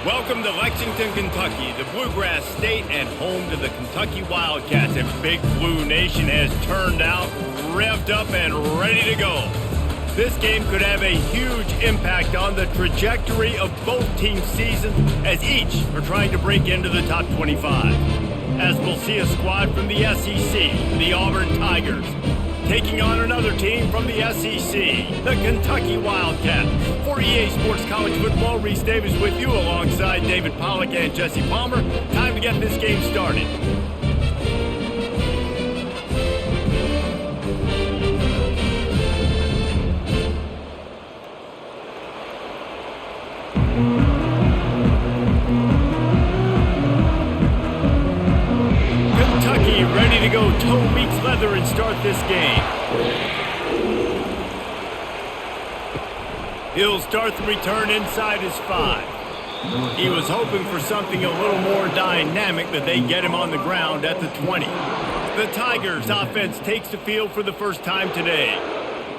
Welcome to Lexington, Kentucky, the Bluegrass State and home to the Kentucky Wildcats. And Big Blue Nation has turned out, revved up, and ready to go. This game could have a huge impact on the trajectory of both teams' seasons as each are trying to break into the top 25. As we'll see a squad from the SEC, the Auburn Tigers, taking on another team from the SEC, the Kentucky Wildcats. For EA Sports College Football, Reese Davis with you alongside David Pollack and Jesse Palmer. Time to get this game started. Kentucky ready to go toe meets leather and start this game. He'll start the return inside his 5. He was hoping for something a little more dynamic, but they get him on the ground at the 20. The Tigers offense takes the field for the first time today.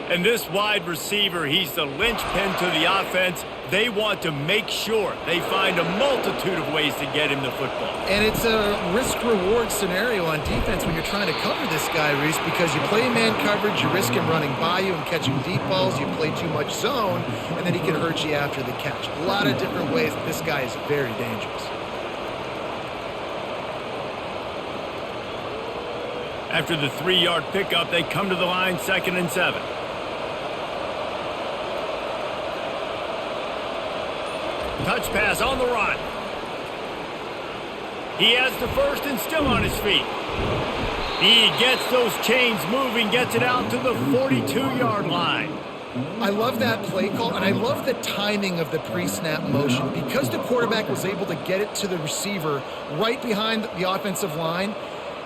And this wide receiver, he's the linchpin to the offense. They want to make sure they find a multitude of ways to get him the football. And it's a risk-reward scenario on defense when you're trying to cover this guy, Reese, because you play man coverage, you risk him running by you and catching deep balls, you play too much zone, and then he can hurt you after the catch. A lot of different ways. This guy is very dangerous. After the 3-yard pickup, they come to the line, 2nd and 7. Touch pass on the run. He has the first and still on his feet. He gets those chains moving, gets it out to the 42-yard line. I love that play call, and I love the timing of the pre-snap motion. Because the quarterback was able to get it to the receiver right behind the offensive line,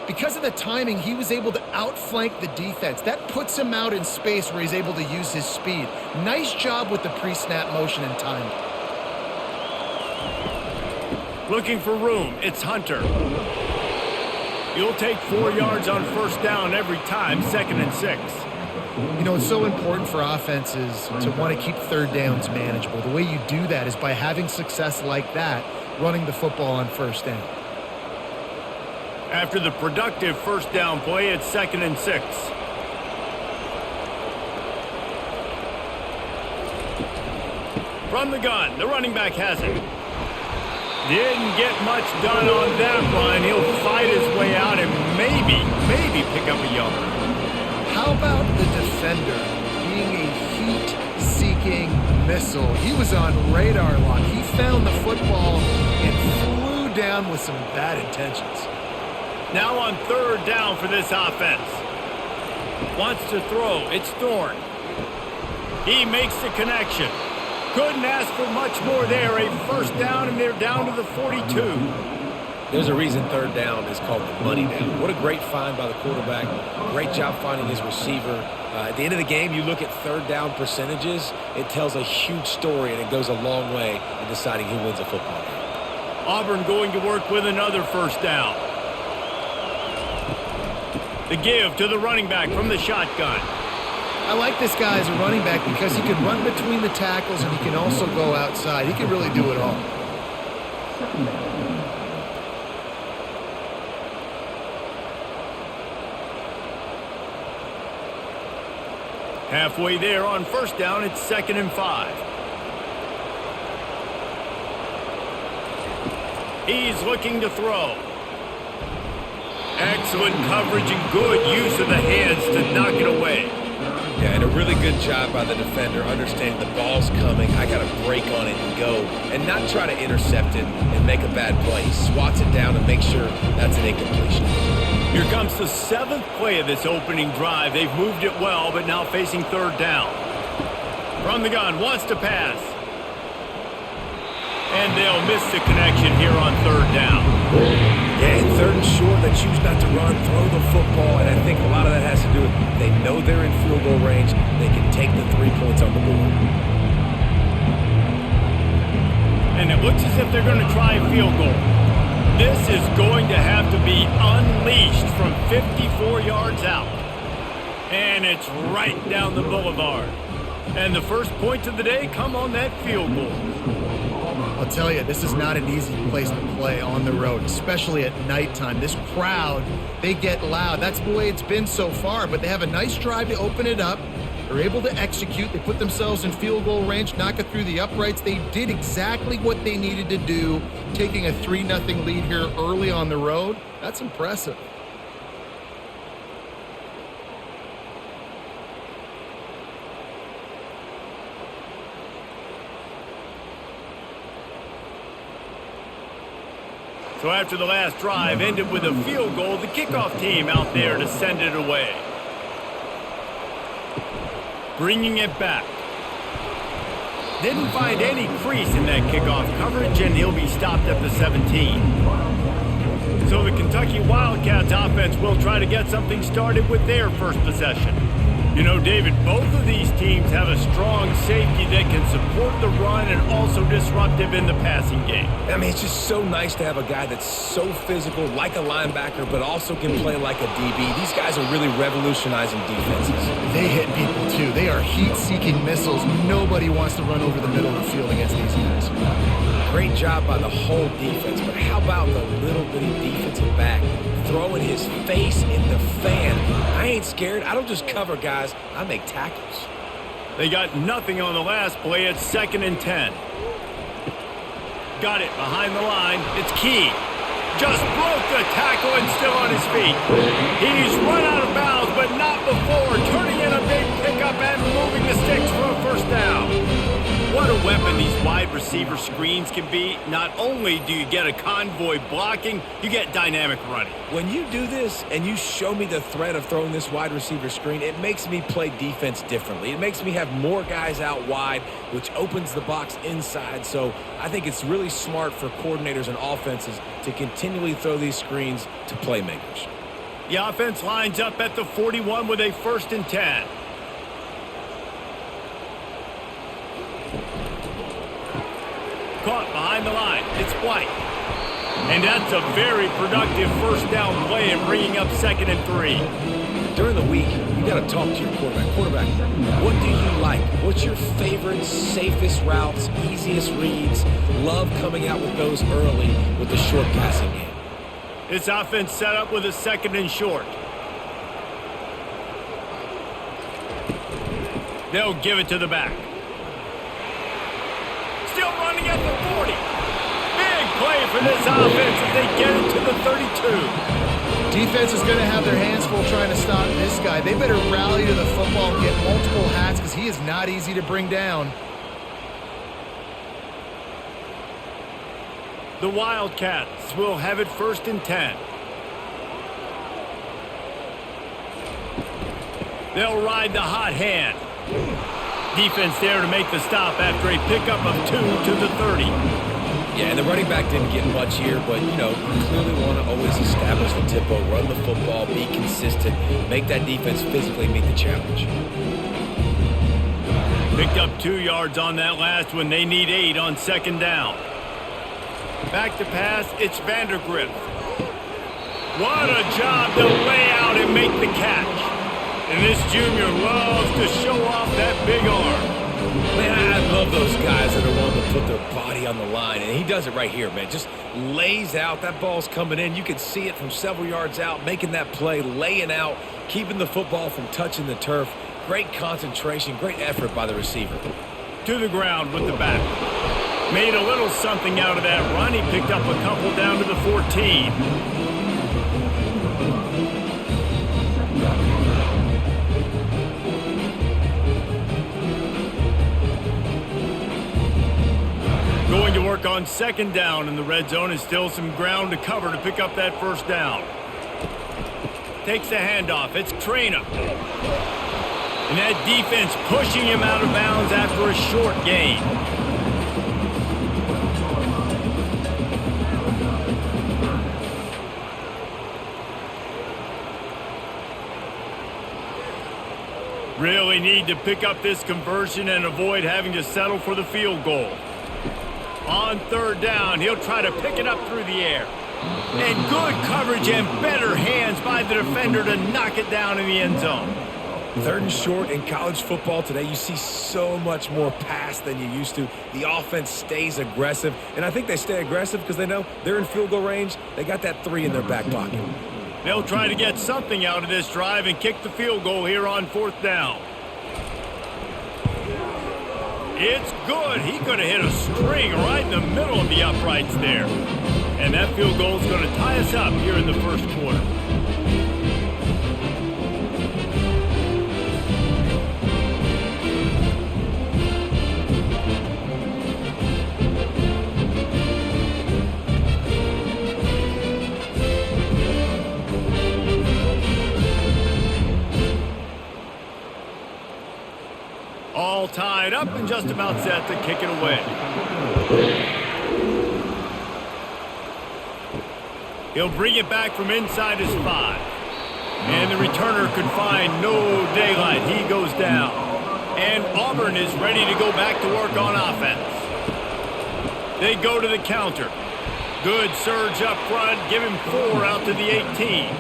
because of the timing, he was able to outflank the defense. That puts him out in space where he's able to use his speed. Nice job with the pre-snap motion and timing. Looking for room, it's Hunter. He'll take 4 yards on first down every time, 2nd and 6. You know, it's so important for offenses to want to keep third downs manageable. The way you do that is by having success like that, running the football on first down. After the productive first down play, it's 2nd and 6. From the gun, the running back has it. Didn't get much done on that run. He'll fight his way out and maybe pick up a yard. How about the defender being a heat-seeking missile? He was on radar lock. He found the football and flew down with some bad intentions. Now on 3rd down for this offense. Wants to throw. It's Thorne. He makes the connection. Couldn't ask for much more there. A first down, and they're down to the 42. There's a reason 3rd down is called the money down. What a great find by the quarterback. Great job finding his receiver. At the end of the game, you look at 3rd down percentages. It tells a huge story, and it goes a long way in deciding who wins a football game. Auburn going to work with another first down. The give to the running back from the shotgun. I like this guy as a running back because he can run between the tackles and he can also go outside. He can really do it all. Halfway there on first down, it's 2nd and 5. He's looking to throw. Excellent coverage and good use of the hands to knock it away. Yeah, and a really good job by the defender understanding the ball's coming. I got to break on it and go and not try to intercept it and make a bad play. He swats it down and makes sure that's an incompletion. Here comes the 7th play of this opening drive. They've moved it well, but now facing 3rd down. From the gun, wants to pass. And they'll miss the connection here on 3rd down. Yeah, in 3rd and short, they choose not to run, throw the football, and I think a lot of that has to do with they know they're in field goal range. They can take the 3 points on the board. And it looks as if they're going to try a field goal. This is going to have to be unleashed from 54 yards out. And it's right down the boulevard. And the first points of the day come on that field goal. I'll tell you, this is not an easy place to play on the road, especially at nighttime. This crowd, they get loud. That's the way it's been so far, but they have a nice drive to open it up. They're able to execute. They put themselves in field goal range, knock it through the uprights. They did exactly what they needed to do, taking a 3-0 lead here early on the road. That's impressive. So after the last drive ended with a field goal, the kickoff team out there to send it away. Bringing it back. Didn't find any crease in that kickoff coverage, and he'll be stopped at the 17. So the Kentucky Wildcats offense will try to get something started with their first possession. You know, David, both of these teams have a strong safety that can support the run and also disruptive in the passing game. I mean, it's just so nice to have a guy that's so physical, like a linebacker, but also can play like a DB. These guys are really revolutionizing defenses. They hit people, too. They are heat-seeking missiles. Nobody wants to run over the middle of the field against these guys. Great job by the whole defense, but how about the little bitty defensive back throwing his face in the fan? I ain't scared. I don't just cover guys. I make tackles. They got nothing on the last play. It's 2nd and 10. Got it behind the line. It's Key. Just broke the tackle and still on his feet. He's run out of bounds, but not before turning in a big pickup and moving the sticks for a first down. What a weapon these wide receiver screens can be. Not only do you get a convoy blocking, you get dynamic running. When you do this and you show me the threat of throwing this wide receiver screen, it makes me play defense differently. It makes me have more guys out wide, which opens the box inside. So I think it's really smart for coordinators and offenses to continually throw these screens to playmakers. The offense lines up at the 41 with a 1st and 10. Caught behind the line. It's White. And that's a very productive first down play and bringing up 2nd and 3. During the week, you got to talk to your quarterback. Quarterback, what do you like? What's your favorite, safest routes, easiest reads? Love coming out with those early with the short passing game. This offense set up with a 2nd and short. They'll give it to the back. Still running at the 40. Big play for this offense as they get it to the 32. Defense is going to have their hands full trying to stop this guy. They better rally to the football and get multiple hats because he is not easy to bring down. The Wildcats will have it 1st and 10. They'll ride the hot hand. Defense there to make the stop after a pickup of 2 to the 30. Yeah, and the running back didn't get much here, but, you know, you clearly want to always establish the tempo, run the football, be consistent, make that defense physically meet the challenge. Picked up 2 yards on that last one. They need 8 on 2nd down. Back to pass, it's Vandergrift. What a job to lay out and make the catch. And this junior loves to show off that big arm. Man, I love those guys that are willing to put their body on the line, and he does it right here, man. Just lays out. That ball's coming in. You can see it from several yards out, making that play, laying out, keeping the football from touching the turf. Great concentration, great effort by the receiver. To the ground with the back. Made a little something out of that run. He picked up a couple down to the 14. Going to work on 2nd down in the red zone, and still some ground to cover to pick up that 1st down. Takes the handoff. It's Traina. And that defense pushing him out of bounds after a short gain. Really need to pick up this conversion and avoid having to settle for the field goal. On 3rd down, he'll try to pick it up through the air. And good coverage and better hands by the defender to knock it down in the end zone. Third and short in college football today, you see so much more pass than you used to. The offense stays aggressive, and I think they stay aggressive because they know they're in field goal range. They got that 3 in their back pocket. They'll try to get something out of this drive and kick the field goal here on 4th down. It's good. He could have hit a string right in the middle of the uprights there. And that field goal is going to tie us up here in the first quarter. All tied up and just about set to kick it away. He'll bring it back from inside his 5. And the returner could find no daylight. He goes down. And Auburn is ready to go back to work on offense. They go to the counter. Good surge up front. Give him 4 out to the 18.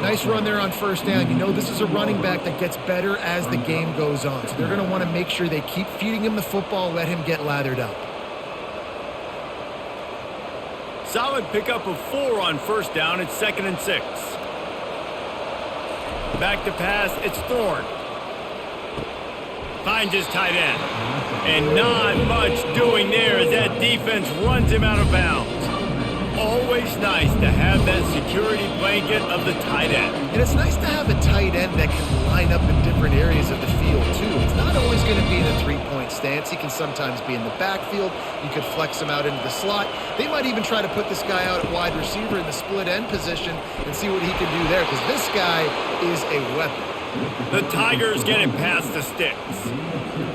Nice run there on 1st down. You know, this is a running back that gets better as the game goes on. So they're going to want to make sure they keep feeding him the football, let him get lathered up. Solid pickup of 4 on 1st down. It's 2nd and 6. Back to pass. It's Thorne. Finds his tight end. And not much doing there as that defense runs him out of bounds. Always nice to have that security blanket of the tight end. And it's nice to have a tight end that can line up in different areas of the field, too. It's not always going to be in a 3-point stance. He can sometimes be in the backfield. You could flex him out into the slot. They might even try to put this guy out at wide receiver in the split end position and see what he can do there, because this guy is a weapon. The Tigers get it past the sticks.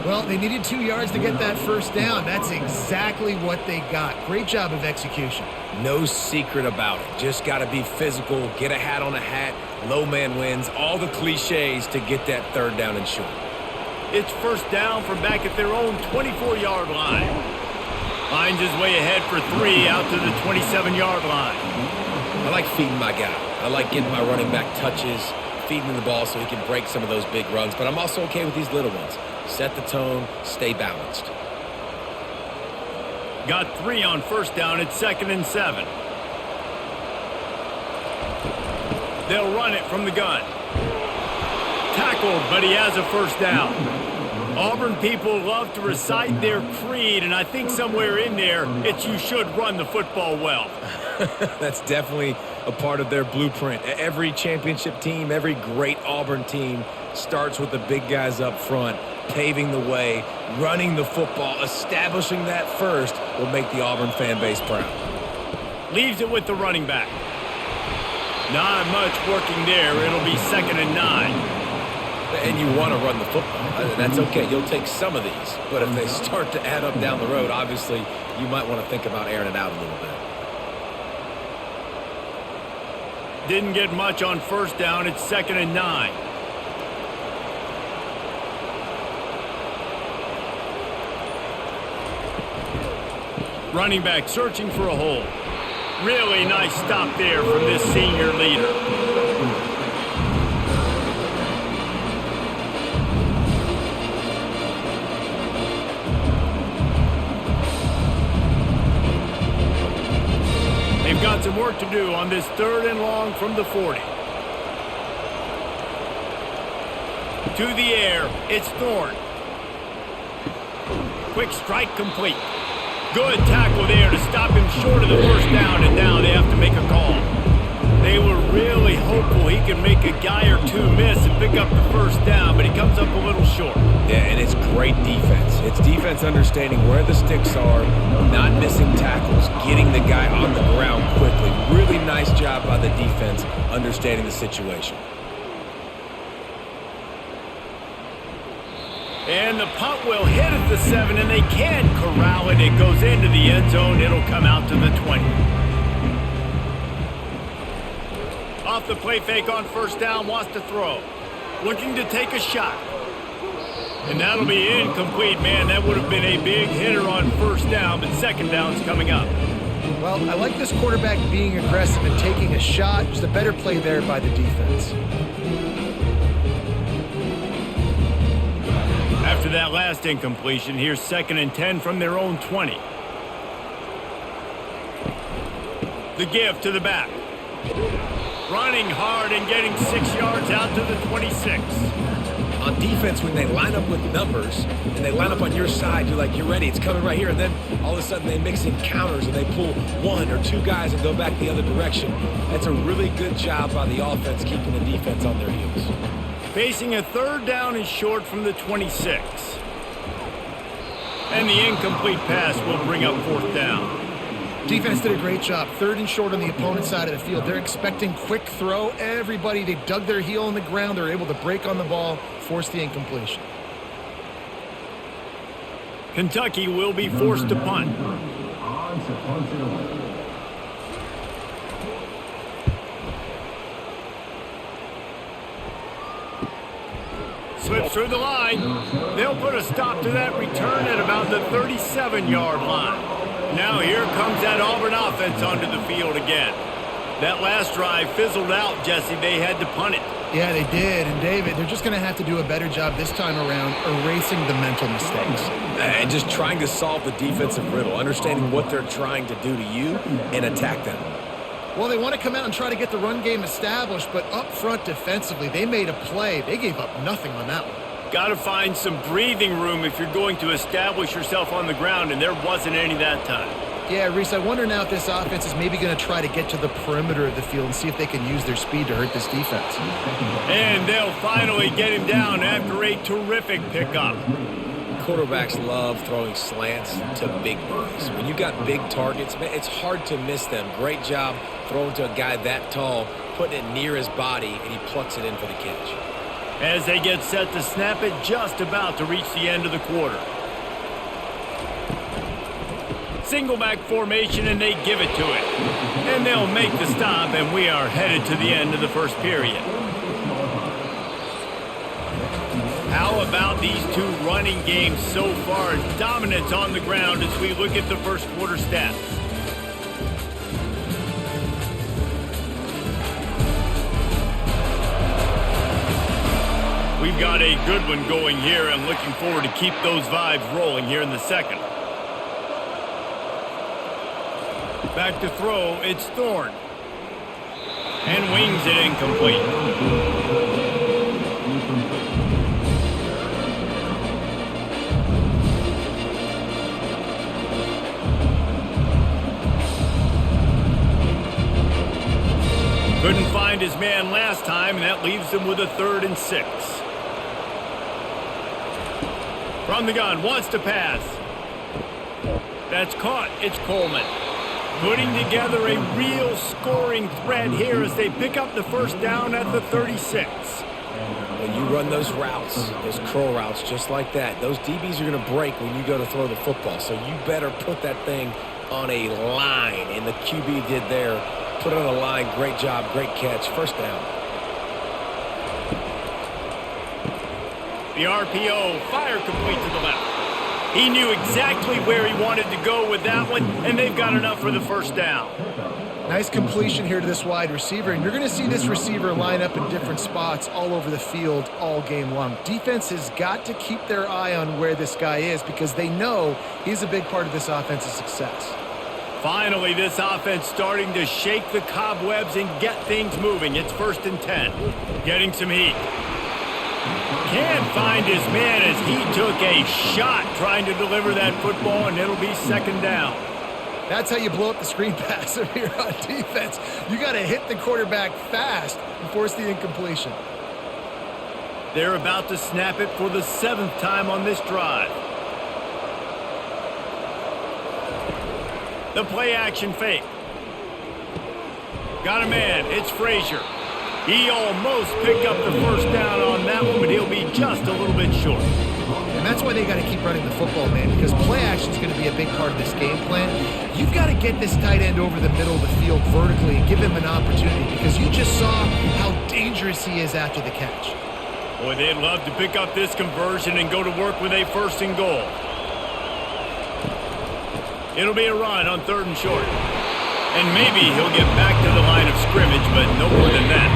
Well, they needed 2 yards to get that 1st down. That's exactly what they got. Great job of execution. No secret about it. Just got to be physical, get a hat on a hat, low man wins, all the cliches to get that 3rd down and short. It's 1st down from back at their own 24-yard line. Finds his way ahead for 3 out to the 27-yard line. I like feeding my guy. I like getting my running back touches, feeding him the ball so he can break some of those big runs, but I'm also okay with these little ones. Set the tone, stay balanced. Got 3 on 1st down. It's 2nd and 7. They'll run it from the gun. Tackled, but he has a 1st down. Auburn people love to recite their creed, and I think somewhere in there it's you should run the football well. That's definitely a part of their blueprint. Every championship team, every great Auburn team starts with the big guys up front, paving the way, running the football, establishing that first will make the Auburn fan base proud. Leaves it with the running back. Not much working there. It'll be 2nd and 9. And you want to run the football. That's okay. You'll take some of these. But if they start to add up down the road, obviously you might want to think about airing it out a little bit. Didn't get much on 1st down. It's 2nd and 9. Running back searching for a hole. Really nice stop there from this senior leader. They've got some work to do on this 3rd and long from the 40. To the air, it's Thorne. Quick strike complete. Good tackle there to stop him short of the 1st down, and now they have to make a call. They were really hopeful he could make a guy or 2 miss and pick up the 1st down, but he comes up a little short. Yeah, and it's great defense. It's defense understanding where the sticks are, not missing tackles, getting the guy on the ground quickly. Really nice job by the defense understanding the situation. And the punt will hit at the 7, and they can't corral it. It goes into the end zone. It'll come out to the 20. Off the play fake on 1st down, wants to throw. Looking to take a shot. And that'll be incomplete, man. That would have been a big hitter on 1st down, but 2nd down's coming up. Well, I like this quarterback being aggressive and taking a shot. Just a better play there by the defense. After that last incompletion, here's 2nd and 10 from their own 20. The give to the back. Running hard and getting 6 yards out to the 26. On defense, when they line up with numbers and they line up on your side, you're like, you're ready, it's coming right here. And then all of a sudden they mix in counters and they pull 1 or 2 guys and go back the other direction. That's a really good job by the offense keeping the defense on their heels. Facing a 3rd down and short from the 26. And the incomplete pass will bring up 4th down. Defense did a great job. 3rd and short on the opponent's side of the field. They're expecting quick throw. Everybody, they dug their heel in the ground. They're able to break on the ball, force the incompletion. Kentucky will be forced to punt. Slips through the line. They'll put a stop to that return at about the 37-yard line. Now here comes that Auburn offense onto the field again. That last drive fizzled out, Jesse. They had to punt it. Yeah, they did. And, David, they're just going to have to do a better job this time around erasing the mental mistakes. And just trying to solve the defensive riddle, understanding what they're trying to do to you and attack them. Well, they want to come out and try to get the run game established, but up front defensively, they made a play. They gave up nothing on that one. Got to find some breathing room if you're going to establish yourself on the ground, and there wasn't any that time. Yeah, Reese, I wonder now if this offense is maybe going to try to get to the perimeter of the field and see if they can use their speed to hurt this defense. And they'll finally get him down after a terrific pickup. Quarterbacks love throwing slants to big boys. When you got big targets, man, it's hard to miss them. Great job throwing to a guy that tall, putting it near his body, and he plucks it in for the catch. As they get set to snap it, just about to reach the end of the quarter. Single back formation, and they give it to it. And they'll make the stop, and we are headed to the end of the first period. How about these two running games so far? Dominance on the ground as we look at the first quarter stats. We've got a good one going here and looking forward to keep those vibes rolling here in the second. Back to throw, it's Thorne. And wings it incomplete. Couldn't find his man last time, and that leaves him with a 3rd and 6. From the gun, wants to pass. That's caught. It's Coleman. Putting together a real scoring threat here as they pick up the first down at the 36. When you run those routes, those curl routes, just like that, those DBs are going to break when you go to throw the football. So you better put that thing on a line, and the QB did there. Put it on the line. Great job. Great catch. First down. The RPO, fire complete to the left. He knew exactly where he wanted to go with that one, and they've got enough for the first down. Nice completion here to this wide receiver, and you're going to see this receiver line up in different spots all over the field all game long. Defense has got to keep their eye on where this guy is because they know he's a big part of this offense's success. Finally, this offense starting to shake the cobwebs and get things moving. It's 1st and 10. Getting some heat. Can't find his man as he took a shot trying to deliver that football, and it'll be 2nd down. That's how you blow up the screen pass if you're on defense. You got to hit the quarterback fast and force the incompletion. They're about to snap it for the 7th time on this drive. The play action fake. Got a man. It's Frazier. He almost picked up the first down on that one, but he'll be just a little bit short. And that's why they got to keep running the football, man, because play action is going to be a big part of this game plan. You've got to get this tight end over the middle of the field vertically and give him an opportunity because you just saw how dangerous he is after the catch. Boy, they'd love to pick up this conversion and go to work with a 1st and goal. It'll be a run on 3rd and short. And maybe he'll get back to the line of scrimmage, but no more than that.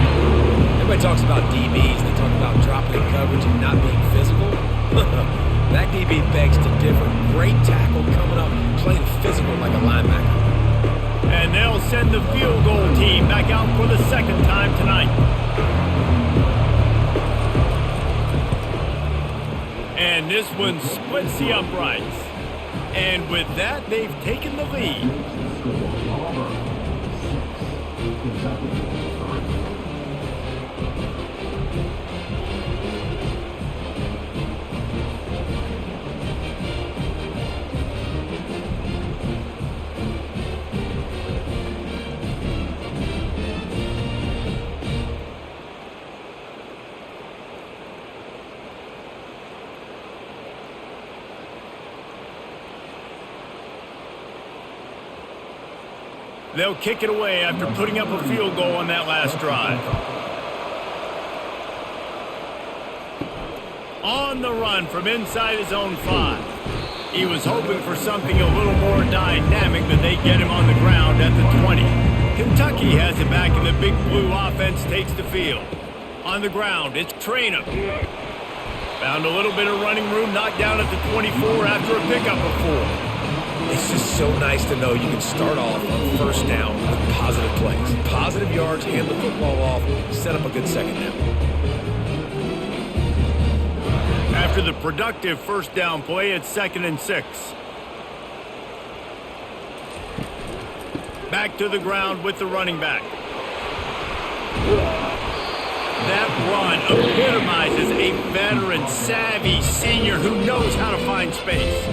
Everybody talks about DBs. They talk about dropping in coverage and not being physical. That DB begs to differ. Great tackle coming up, playing physical like a linebacker. And they'll send the field goal team back out for the second time tonight. And this one splits the uprights. And with that, they've taken the lead. They'll kick it away after putting up a field goal on that last drive. On the run from inside his own 5. He was hoping for something a little more dynamic, but they get him on the ground at the 20. Kentucky has it back, and the Big Blue offense takes the field. On the ground, it's Traynham. Found a little bit of running room, knocked down at the 24 after a pickup of 4. It's just so nice to know you can start off on first down with positive plays. Positive yards, hand the football off, set up a good second down. After the productive first down play, it's 2nd and 6. Back to the ground with the running back. That run epitomizes a veteran, savvy senior who knows how to find space.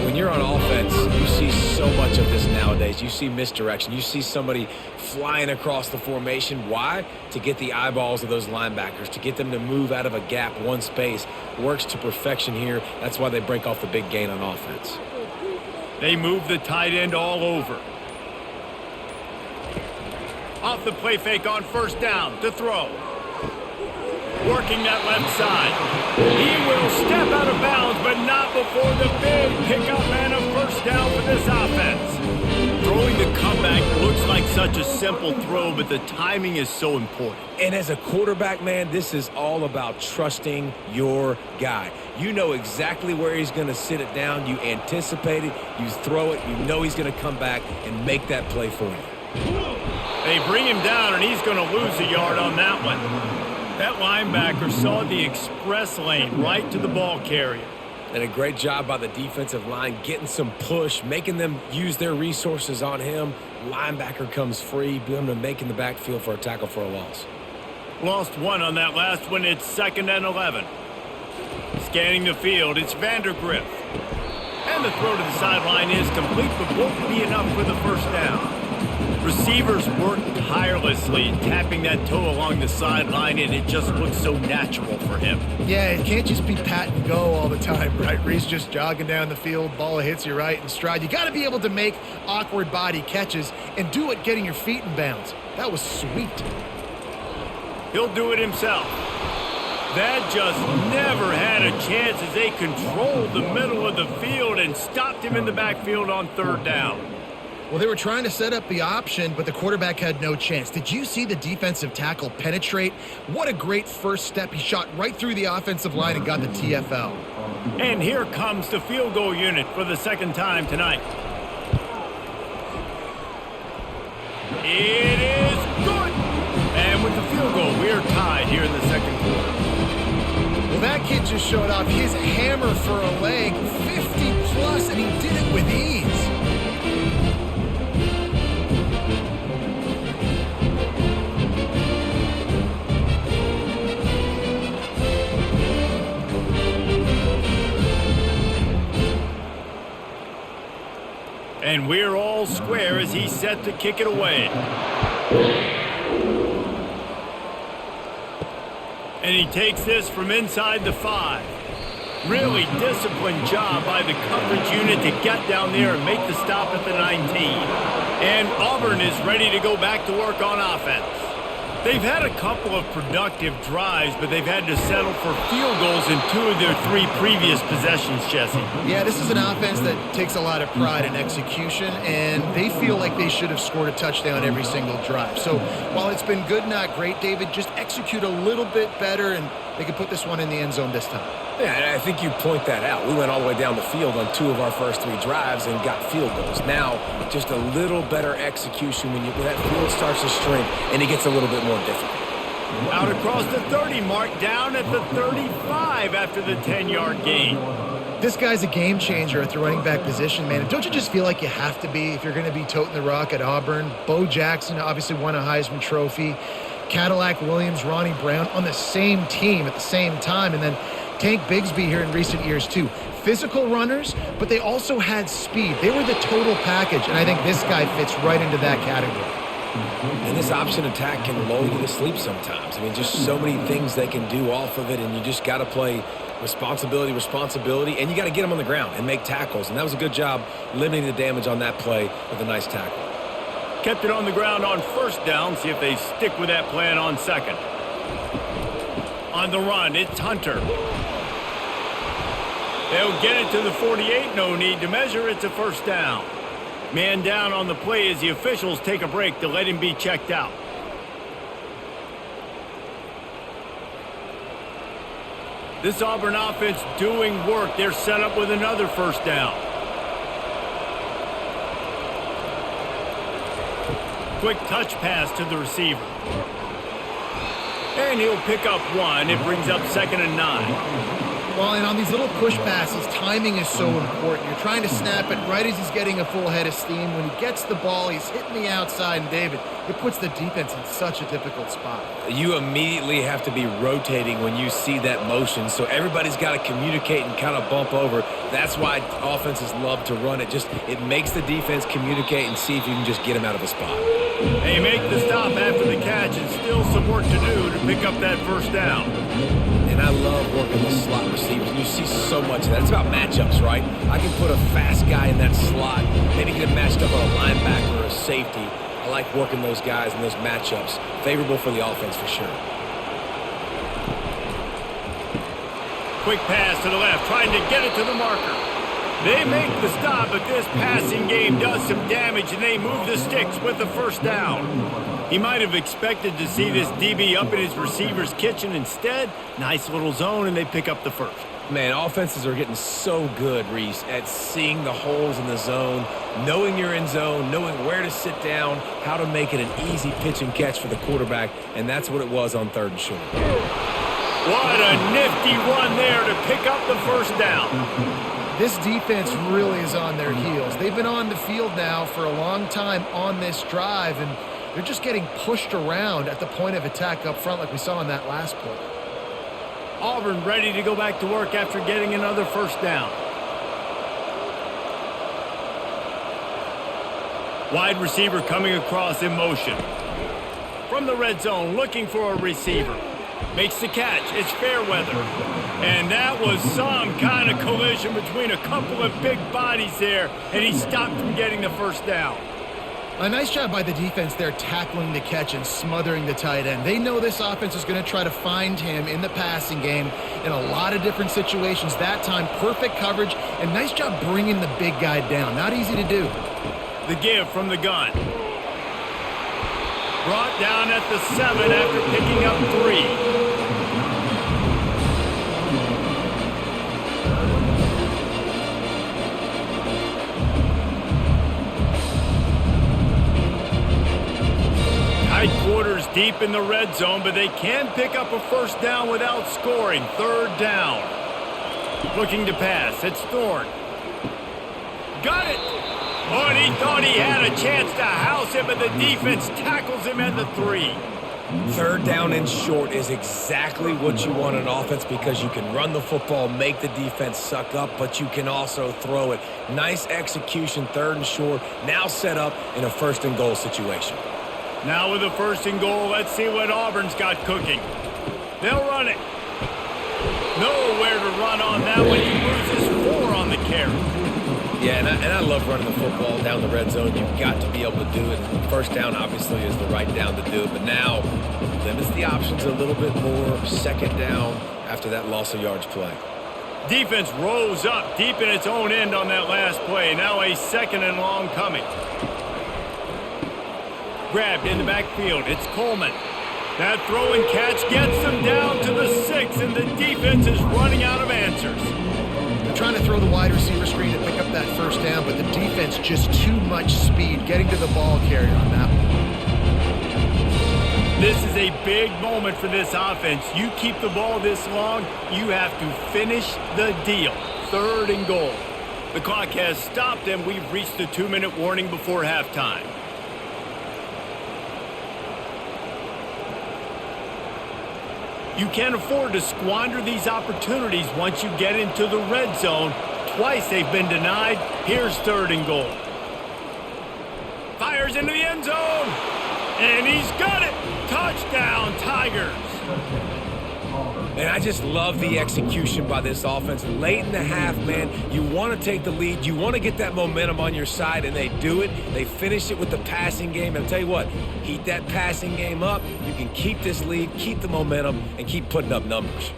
When you're on offense, you see so much of this nowadays. You see misdirection. You see somebody flying across the formation. Why? To get the eyeballs of those linebackers, to get them to move out of a gap, one space. Works to perfection here. That's why they break off the big gain on offense. They move the tight end all over. Off the play fake on first down to throw. Working that left side. He will step out of bounds, but not before the big pickup and a first down for this offense. Throwing the comeback looks like such a simple throw, but the timing is so important. And as a quarterback, man, this is all about trusting your guy. You know exactly where he's going to sit it down. You anticipate it. You throw it. You know he's going to come back and make that play for you. They bring him down, and he's going to lose a yard on that one. That linebacker saw the express lane right to the ball carrier. And a great job by the defensive line getting some push, making them use their resources on him. Linebacker comes free, boom, to making the backfield for a tackle for a loss. Lost 1 on that last one. It's 2nd and 11. Scanning the field, it's Vandergriff. And the throw to the sideline is complete, but won't be enough for the first down. Receivers work tirelessly, tapping that toe along the sideline, and it just looks so natural for him. Yeah, it can't just be pat and go all the time, right? Reese just jogging down the field, ball hits you right in stride. You got to be able to make awkward body catches and do it getting your feet in bounds. That was sweet. He'll do it himself. That just never had a chance as they controlled the middle of the field and stopped him in the backfield on third down. Well, they were trying to set up the option, but the quarterback had no chance. Did you see the defensive tackle penetrate? What a great first step. He shot right through the offensive line and got the TFL. And here comes the field goal unit for the second time tonight. It is good. And with the field goal, we are tied here in the second quarter. Well, that kid just showed off his hammer for a leg, 50-plus, and he did it with ease. And we're all square as he's set to kick it away. And he takes this from inside the 5. Really disciplined job by the coverage unit to get down there and make the stop at the 19. And Auburn is ready to go back to work on offense. They've had a couple of productive drives, but they've had to settle for field goals in 2 of their 3 previous possessions, Jesse. Yeah, this is an offense that takes a lot of pride in execution, and they feel like they should have scored a touchdown every single drive. So while it's been good, not great, David, just execute a little bit better, and they can put this one in the end zone this time. Yeah, and I think you point that out. We went all the way down the field on 2 of our first 3 drives and got field goals. Now, just a little better execution when that field starts to shrink and it gets a little bit more difficult. Out across the 30 mark, down at the 35 after the 10-yard gain. This guy's a game changer at the running back position, man. Don't you just feel like you have to be if you're going to be toting the rock at Auburn? Bo Jackson obviously won a Heisman Trophy. Cadillac Williams, Ronnie Brown on the same team at the same time. And then Tank Bigsby here in recent years, too. Physical runners, but they also had speed. They were the total package, and I think this guy fits right into that category. And this option attack can lull you to sleep sometimes. I mean, just so many things they can do off of it, and you just got to play responsibility, and you got to get them on the ground and make tackles. And that was a good job limiting the damage on that play with a nice tackle. Kept it on the ground on first down. See if they stick with that plan on second. On the run, it's Hunter. They'll get it to the 48. No need to measure. It's a first down. Man down on the play as the officials take a break to let him be checked out. This Auburn offense doing work. They're set up with another first down. Quick touch pass to the receiver. And he'll pick up 1. It brings up 2nd and 9. Well, and on these little push passes, timing is so important. You're trying to snap it right as he's getting a full head of steam. When he gets the ball, he's hitting the outside, and David, it puts the defense in such a difficult spot. You immediately have to be rotating when you see that motion, so everybody's got to communicate and kind of bump over. That's why offenses love to run it. It makes the defense communicate and see if you can just get him out of a spot. They make the stop after the catch, and still some work to do to pick up that first down. And I love working the slot receivers. You see so much of that. It's about matchups, right? I can put a fast guy in that slot, maybe get him matched up on a linebacker or a safety. I like working those guys in those matchups. Favorable for the offense for sure. Quick pass to the left, trying to get it to the marker. They make the stop, but this passing game does some damage, and they move the sticks with the first down. He might have expected to see this DB up in his receiver's kitchen. Instead, nice little zone, and they pick up the first. Man, offenses are getting so good, Reese, at seeing the holes in the zone, knowing you're in zone, knowing where to sit down, how to make it an easy pitch and catch for the quarterback, and that's what it was on 3rd and short. What a nifty run there to pick up the first down. This defense really is on their heels. They've been on the field now for a long time on this drive, and they're just getting pushed around at the point of attack up front like we saw in that last play. Auburn ready to go back to work after getting another first down. Wide receiver coming across in motion. From the red zone, looking for a receiver. Makes the catch. It's Fairweather. And that was some kind of collision between a couple of big bodies there, and he stopped from getting the first down. A nice job by the defense there tackling the catch and smothering the tight end. They know this offense is going to try to find him in the passing game in a lot of different situations. That time, perfect coverage, and nice job bringing the big guy down. Not easy to do. The give from the gun. Brought down at the 7 after picking up 3. Tight quarters deep in the red zone, but they can pick up a first down without scoring. 3rd down. Looking to pass. It's Thorne. Got it. Oh, and he thought he had a chance to house him, but the defense tackles him at the 3. 3rd down and short is exactly what you want in offense because you can run the football, make the defense suck up, but you can also throw it. Nice execution, 3rd and short, now set up in a 1st and goal situation. Now with a 1st and goal, let's see what Auburn's got cooking. They'll run it. Nowhere to run on that one. He loses 4 on the carry. Yeah, and I love running the football down the red zone. You've got to be able to do it. 1st down, obviously, is the right down to do it. But now, limits the options a little bit more. 2nd down after that loss of yards play. Defense rose up deep in its own end on that last play. Now a 2nd and long coming. Grabbed in the backfield. It's Coleman. That throw and catch gets them down to the 6, and the defense is running out of answers. They're trying to throw the wide receiver screen to pick up that first down, but the defense just too much speed getting to the ball carrier on that one. This is a big moment for this offense. You keep the ball this long, you have to finish the deal. 3rd and goal. The clock has stopped, and we've reached the 2-minute warning before halftime. You can't afford to squander these opportunities once you get into the red zone. Twice they've been denied. Here's 3rd and goal. Fires into the end zone. And he's got it. Touchdown, Tigers. And I just love the execution by this offense. Late in the half, man, you want to take the lead. You want to get that momentum on your side, and they do it. They finish it with the passing game. And I'll tell you what, heat that passing game up. You can keep this lead, keep the momentum, and keep putting up numbers.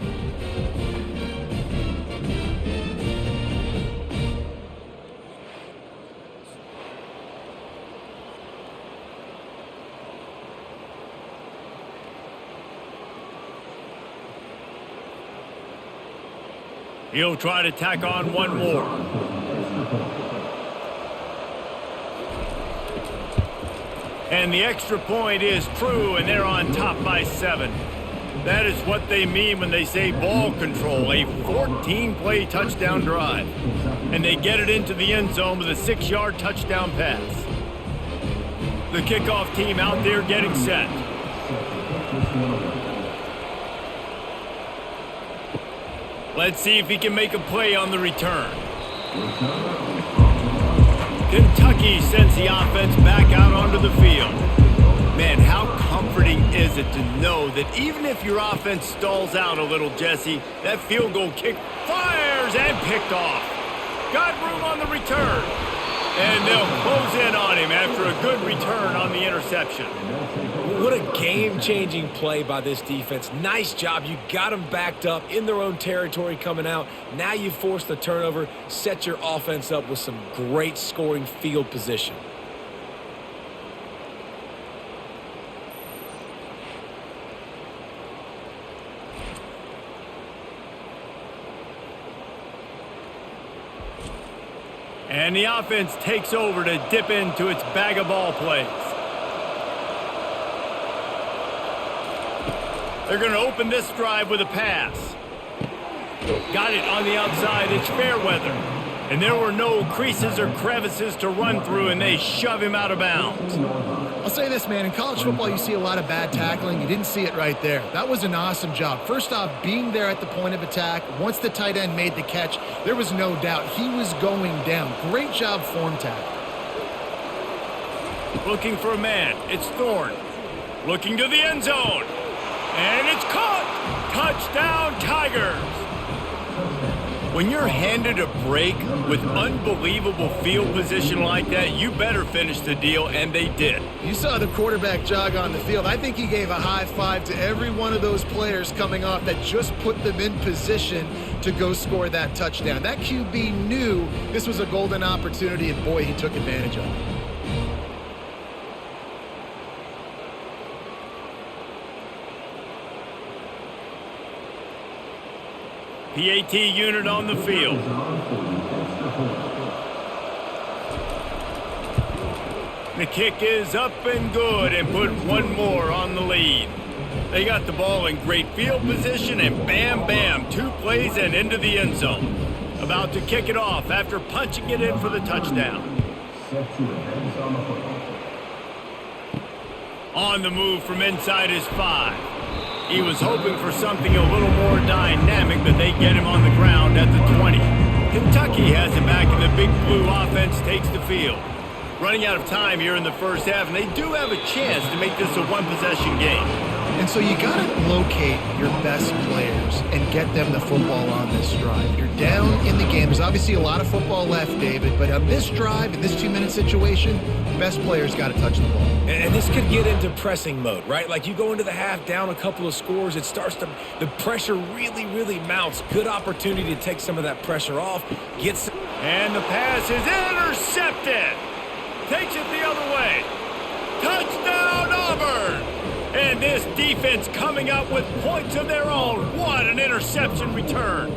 He'll try to tack on one more. And the extra point is true, and they're on top by 7. That is what they mean when they say ball control, a 14-play touchdown drive. And they get it into the end zone with a 6-yard touchdown pass. The kickoff team out there getting set. Let's see if he can make a play on the return. Kentucky sends the offense back out onto the field. Man, how comforting is it to know that even if your offense stalls out a little, Jesse, that field goal kick fires and picked off. Got room on the return. And they'll close in on him after a good return on the interception. What a game-changing play by this defense. Nice job. You got them backed up in their own territory coming out. Now you force the turnover, set your offense up with some great scoring field position. And the offense takes over to dip into its bag of ball plays. They're going to open this drive with a pass. Got it on the outside. It's fair weather. And there were no creases or crevices to run through, and they shove him out of bounds. I'll say this, man. In college football, you see a lot of bad tackling. You didn't see it right there. That was an awesome job. First off, being there at the point of attack. Once the tight end made the catch, there was no doubt he was going down. Great job form tackle. Looking for a man. It's Thorne. Looking to the end zone. And it's caught. Touchdown, Tigers. When you're handed a break with unbelievable field position like that, you better finish the deal, and they did. You saw the quarterback jog on the field. I think he gave a high five to every one of those players coming off that just put them in position to go score that touchdown. That QB knew this was a golden opportunity, and boy, he took advantage of it. PAT unit on the field. The kick is up and good and put one more on the lead. They got the ball in great field position and bam, bam, 2 plays and into the end zone. About to kick it off after punching it in for the touchdown. On the move from inside his 5. He was hoping for something a little more dynamic, but they get him on the ground at the 20. Kentucky has it back, and the Big Blue offense takes the field. Running out of time here in the first half, and they do have a chance to make this a one-possession game. And so you got to locate your best players and get them the football on this drive. You're down in the game. There's obviously a lot of football left, David, but on this drive, in this 2-minute situation, best players got to touch the ball. And this could get into pressing mode, right? Like you go into the half down a couple of scores, it starts to, the pressure really, really mounts. Good opportunity to take some of that pressure off. And the pass is intercepted. Takes it the other way. Touchdown, Auburn. And And this defense coming up with points of their own. What an interception return.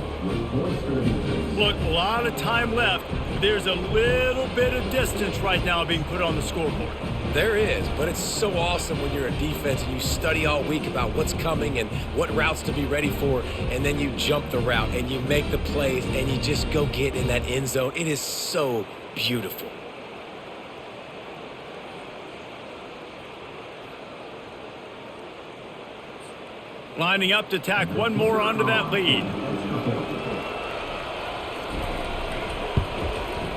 Look, a lot of time left. There's a little bit of distance right now being put on the scoreboard. There is, but it's so awesome when you're a defense and you study all week about what's coming and what routes to be ready for, and then you jump the route and you make the plays and you just go get in that end zone. It is so beautiful. Lining up to tack one more onto that lead.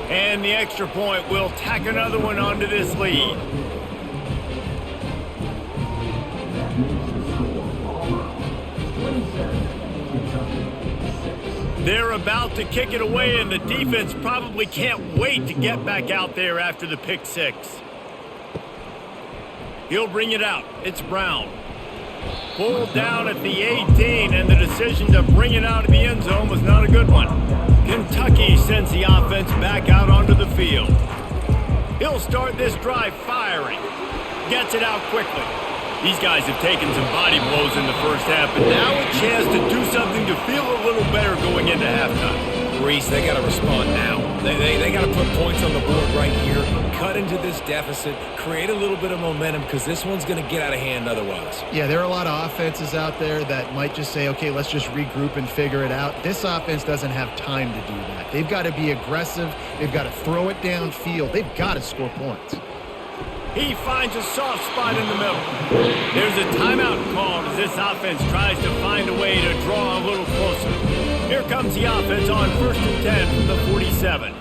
And the extra point will tack another one onto this lead. They're about to kick it away, and the defense probably can't wait to get back out there after the pick six. He'll bring it out. It's Brown. Pulled down at the 18, and the decision to bring it out of the end zone was not a good one. Kentucky sends the offense back out onto the field. He'll start this drive firing. Gets it out quickly. These guys have taken some body blows in the first half, but now a chance to do something to feel a little better going into halftime. Reese, they got to respond now. They got to put points on the board right here, cut into this deficit, create a little bit of momentum, because this one's going to get out of hand otherwise. Yeah, there are a lot of offenses out there that might just say, okay, let's just regroup and figure it out. This offense doesn't have time to do that. They've got to be aggressive. They've got to throw it downfield. They've got to score points. He finds a soft spot in the middle. There's a timeout called as this offense tries to find a way to draw a little closer. Here comes the offense on 1st and 10 from the 47.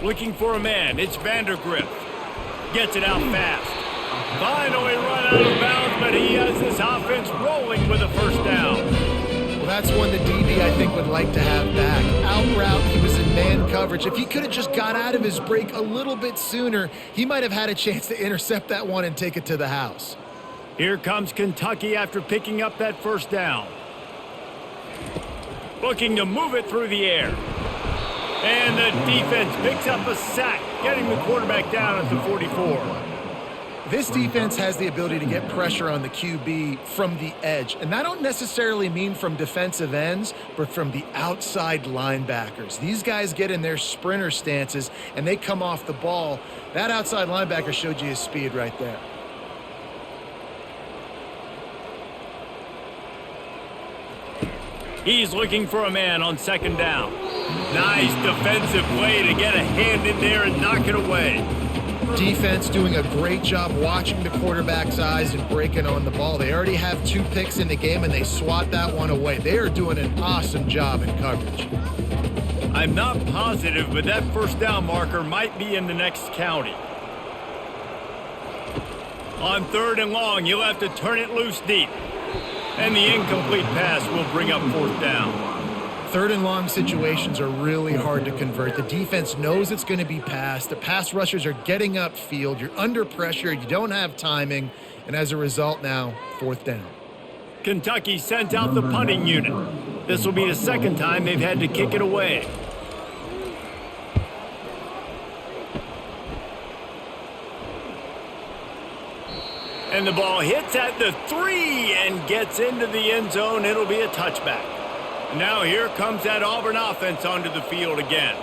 Looking for a man. It's Vandergrift. Gets it out fast. Finally run out of bounds, but he has this offense rolling with a first down. Well, that's one the DB, I think, would like to have back. Out route, he was in man coverage. If he could have just got out of his break a little bit sooner, he might have had a chance to intercept that one and take it to the house. Here comes Kentucky after picking up that first down. Looking to move it through the air. And the defense picks up a sack, getting the quarterback down at the 44. This defense has the ability to get pressure on the QB from the edge. And I don't necessarily mean from defensive ends, but from the outside linebackers. These guys get in their sprinter stances, and they come off the ball. That outside linebacker showed you his speed right there. He's looking for a man on second down. Nice defensive play to get a hand in there and knock it away. Defense doing a great job watching the quarterback's eyes and breaking on the ball. They already have 2 picks in the game, and they swat that one away. They are doing an awesome job in coverage. I'm not positive, but that first down marker might be in the next county. On 3rd and long, you'll have to turn it loose deep. And the incomplete pass will bring up 4th down. 3rd and long situations are really hard to convert. The defense knows it's going to be passed. The pass rushers are getting upfield. You're under pressure. You don't have timing. And as a result now, 4th down. Kentucky sent out the punting unit. This will be the second time they've had to kick it away. And the ball hits at the 3 and gets into the end zone. It'll be a touchback. Now here comes that Auburn offense onto the field again.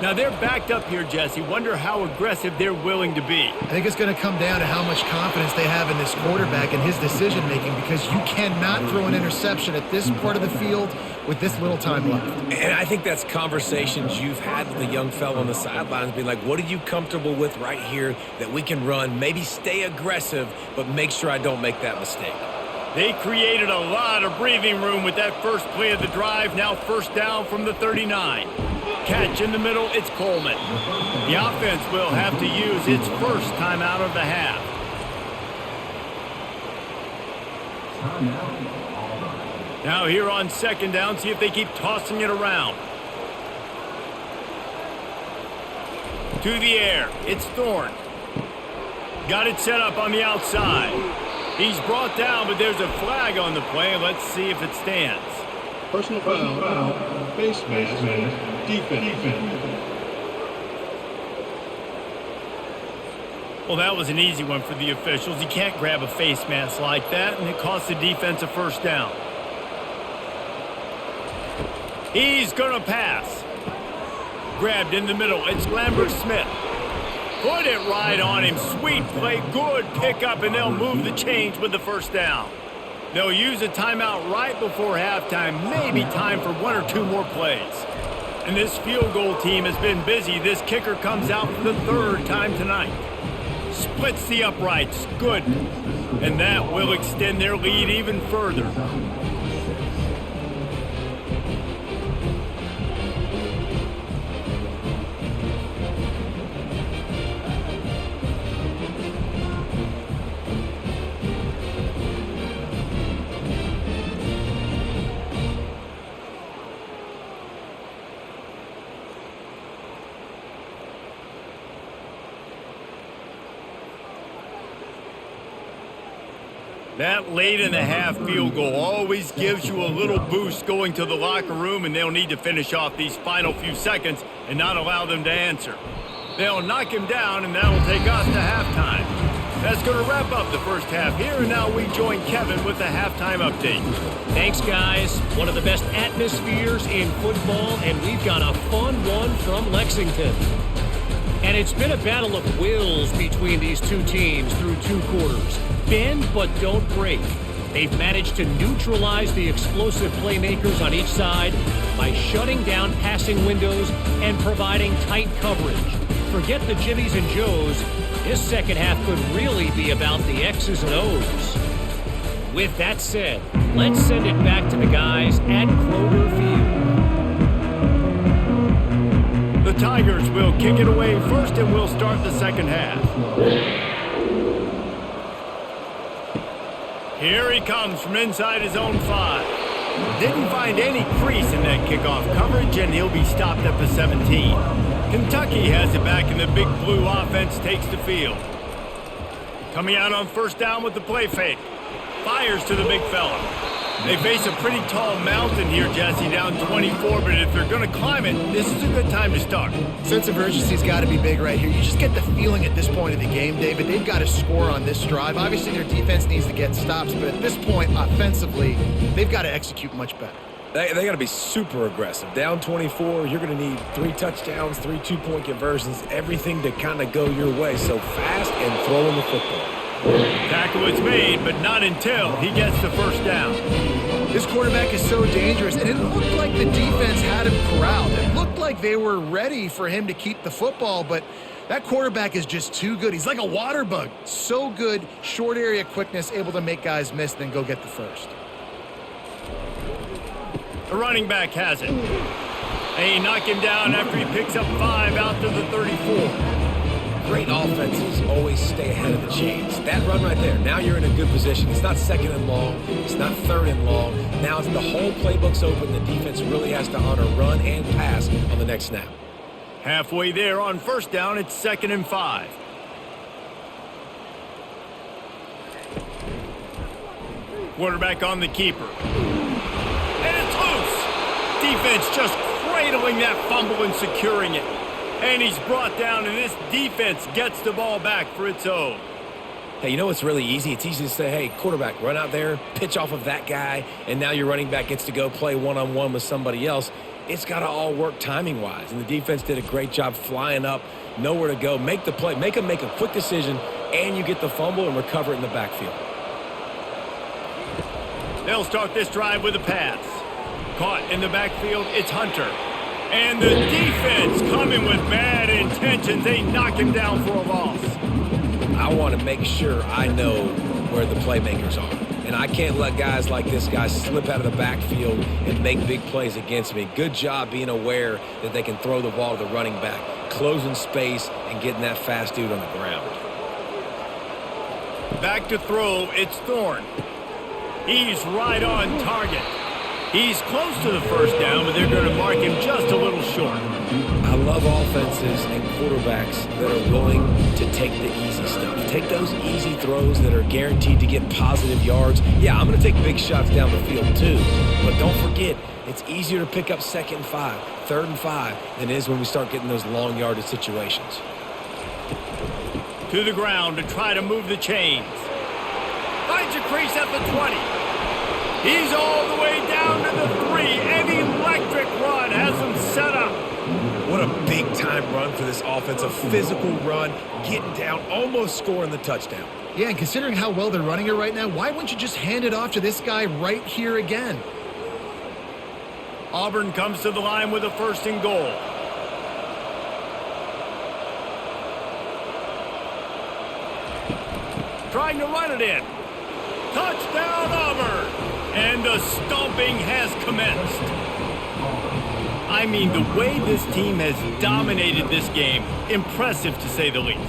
Now they're backed up here, Jesse. Wonder how aggressive they're willing to be. I think it's going to come down to how much confidence they have in this quarterback and his decision-making, because you cannot throw an interception at this part of the field with this little time left. And I think that's conversations you've had with the young fellow on the sidelines, being like, what are you comfortable with right here that we can run? Maybe stay aggressive, but make sure I don't make that mistake. They created a lot of breathing room with that first play of the drive. Now 1st down from the 39. Catch in the middle, it's Coleman. The offense will have to use its first timeout of the half. Now here on 2nd down, see if they keep tossing it around. To the air, it's Thorne. Got it set up on the outside. He's brought down, but there's a flag on the play. Let's see if it stands. Personal foul, base defense. Well, that was an easy one for the officials. You can't grab a face mask like that, and it cost the defense a first down. He's going to pass. Grabbed in the middle. It's Lambert-Smith. Put it right on him. Sweet play. Good pickup, and they'll move the chains with the first down. They'll use a timeout right before halftime. Maybe time for one or two more plays. And this field goal team has been busy. This kicker comes out for the third time tonight. Splits the uprights. Good. And that will extend their lead even further. That late in the half field goal always gives you a little boost going to the locker room, and they'll need to finish off these final few seconds and not allow them to answer. They'll knock him down, and that'll take us to halftime. That's going to wrap up the first half here, and now we join Kevin with the halftime update. Thanks, guys. One of the best atmospheres in football, and we've got a fun one from Lexington. And it's been a battle of wills between these two teams through two quarters. Bend but don't break. They've managed to neutralize the explosive playmakers on each side by shutting down passing windows and providing tight coverage. Forget the Jimmies and Joes. This second half could really be about the X's and O's. With that said, let's send it back to the guys at Kroger Field. The Tigers will kick it away first, and we'll start the second half. Here he comes from inside his own 5. Didn't find any crease in that kickoff coverage, and he'll be stopped at the 17. Kentucky has it back, and the big blue offense takes the field. Coming out on first down with the play fake. Fires to the big fella. They face a pretty tall mountain here, Jesse, down 24, but if they're going to climb it, this is a good time to start. Sense of urgency's got to be big right here. You just get the feeling at this point of the game, David, they've got to score on this drive. Obviously, their defense needs to get stops, but at this point, offensively, they've got to execute much better. They got to be super aggressive. Down 24, you're going to need 3 touchdowns, 3 two-point conversions, everything to kind of go your way. So fast and throwing the football. Tackle is made, but not until he gets the first down. This quarterback is so dangerous, and it looked like the defense had him corralled. It looked like they were ready for him to keep the football, but that quarterback is just too good. He's like a water bug. So good, short area quickness, able to make guys miss, then go get the first. The running back has it. They knock him down after he picks up 5 out to the 34. Great offenses always stay ahead of the chains. That run right there, now you're in a good position. It's not second and long. It's not third and long. Now it's the whole playbook's open. The defense really has to honor run and pass on the next snap. Halfway there on first down, it's 2nd and 5. Quarterback on the keeper. And it's loose. Defense just cradling that fumble and securing it. And he's brought down, and this defense gets the ball back for its own. Hey, you know what's really easy? It's easy to say, hey, quarterback, run out there, pitch off of that guy, and now your running back gets to go play one-on-one with somebody else. It's got to all work timing-wise, and the defense did a great job flying up, nowhere to go, make the play, make a quick decision, and you get the fumble and recover it in the backfield. They'll start this drive with a pass. Caught in the backfield, it's Hunter. And the defense coming with bad intentions. They knock him down for a loss. I want to make sure I know where the playmakers are. And I can't let guys like this guy slip out of the backfield and make big plays against me. Good job being aware that they can throw the ball to the running back, closing space and getting that fast dude on the ground. Back to throw, it's Thorne. He's right on target. He's close to the first down, but they're going to mark him just a little short. I love offenses and quarterbacks that are willing to take the easy stuff. Take those easy throws that are guaranteed to get positive yards. Yeah, I'm going to take big shots down the field too. But don't forget, it's easier to pick up 2nd and 5, 3rd and 5 than it is when we start getting those long yardage situations. To the ground to try to move the chains. Finds a crease at the 20. He's all the way down to the 3. An electric run has him set up. What a big-time run for this offense. A physical run, getting down, almost scoring the touchdown. Yeah, and considering how well they're running it right now, why wouldn't you just hand it off to this guy right here again? Auburn comes to the line with a 1st and goal. Trying to run it in. Touchdown, Auburn! And the stomping has commenced. I mean, the way this team has dominated this game, impressive to say the least.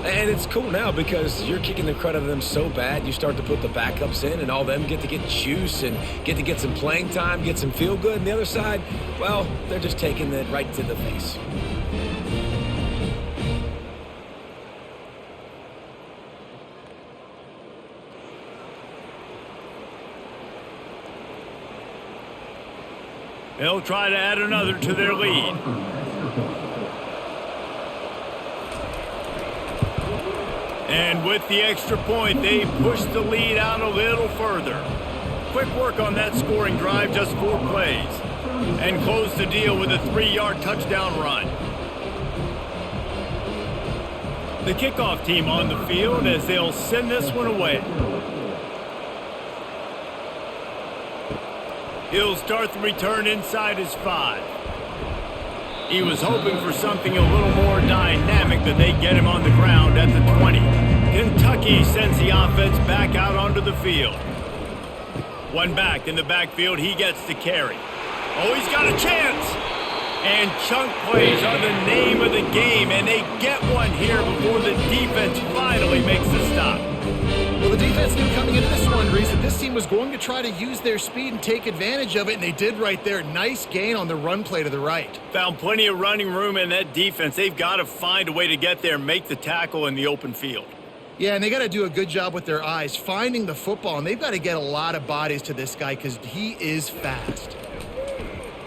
And it's cool now because you're kicking the crud out of them so bad, you start to put the backups in and all them get to get juice and get to get some playing time, get some feel good. And the other side, well, they're just taking it right to the face. They'll try to add another to their lead. And with the extra point, they push the lead out a little further. Quick work on that scoring drive, just 4 plays. And close the deal with a 3-yard touchdown run. The kickoff team on the field as they'll send this one away. He'll start the return inside his 5. He was hoping for something a little more dynamic, but they get him on the ground at the 20. Kentucky sends the offense back out onto the field. One back in the backfield, he gets to carry. Oh, he's got a chance! And chunk plays are the name of the game, and they get one here before the defense finally makes the stop. Well, the defense knew coming into this one, Reese, that this team was going to try to use their speed and take advantage of it, and they did right there. Nice gain on the run play to the right. Found plenty of running room in that defense. They've got to find a way to get there and make the tackle in the open field. Yeah, and they got to do a good job with their eyes, finding the football, and they've got to get a lot of bodies to this guy because he is fast.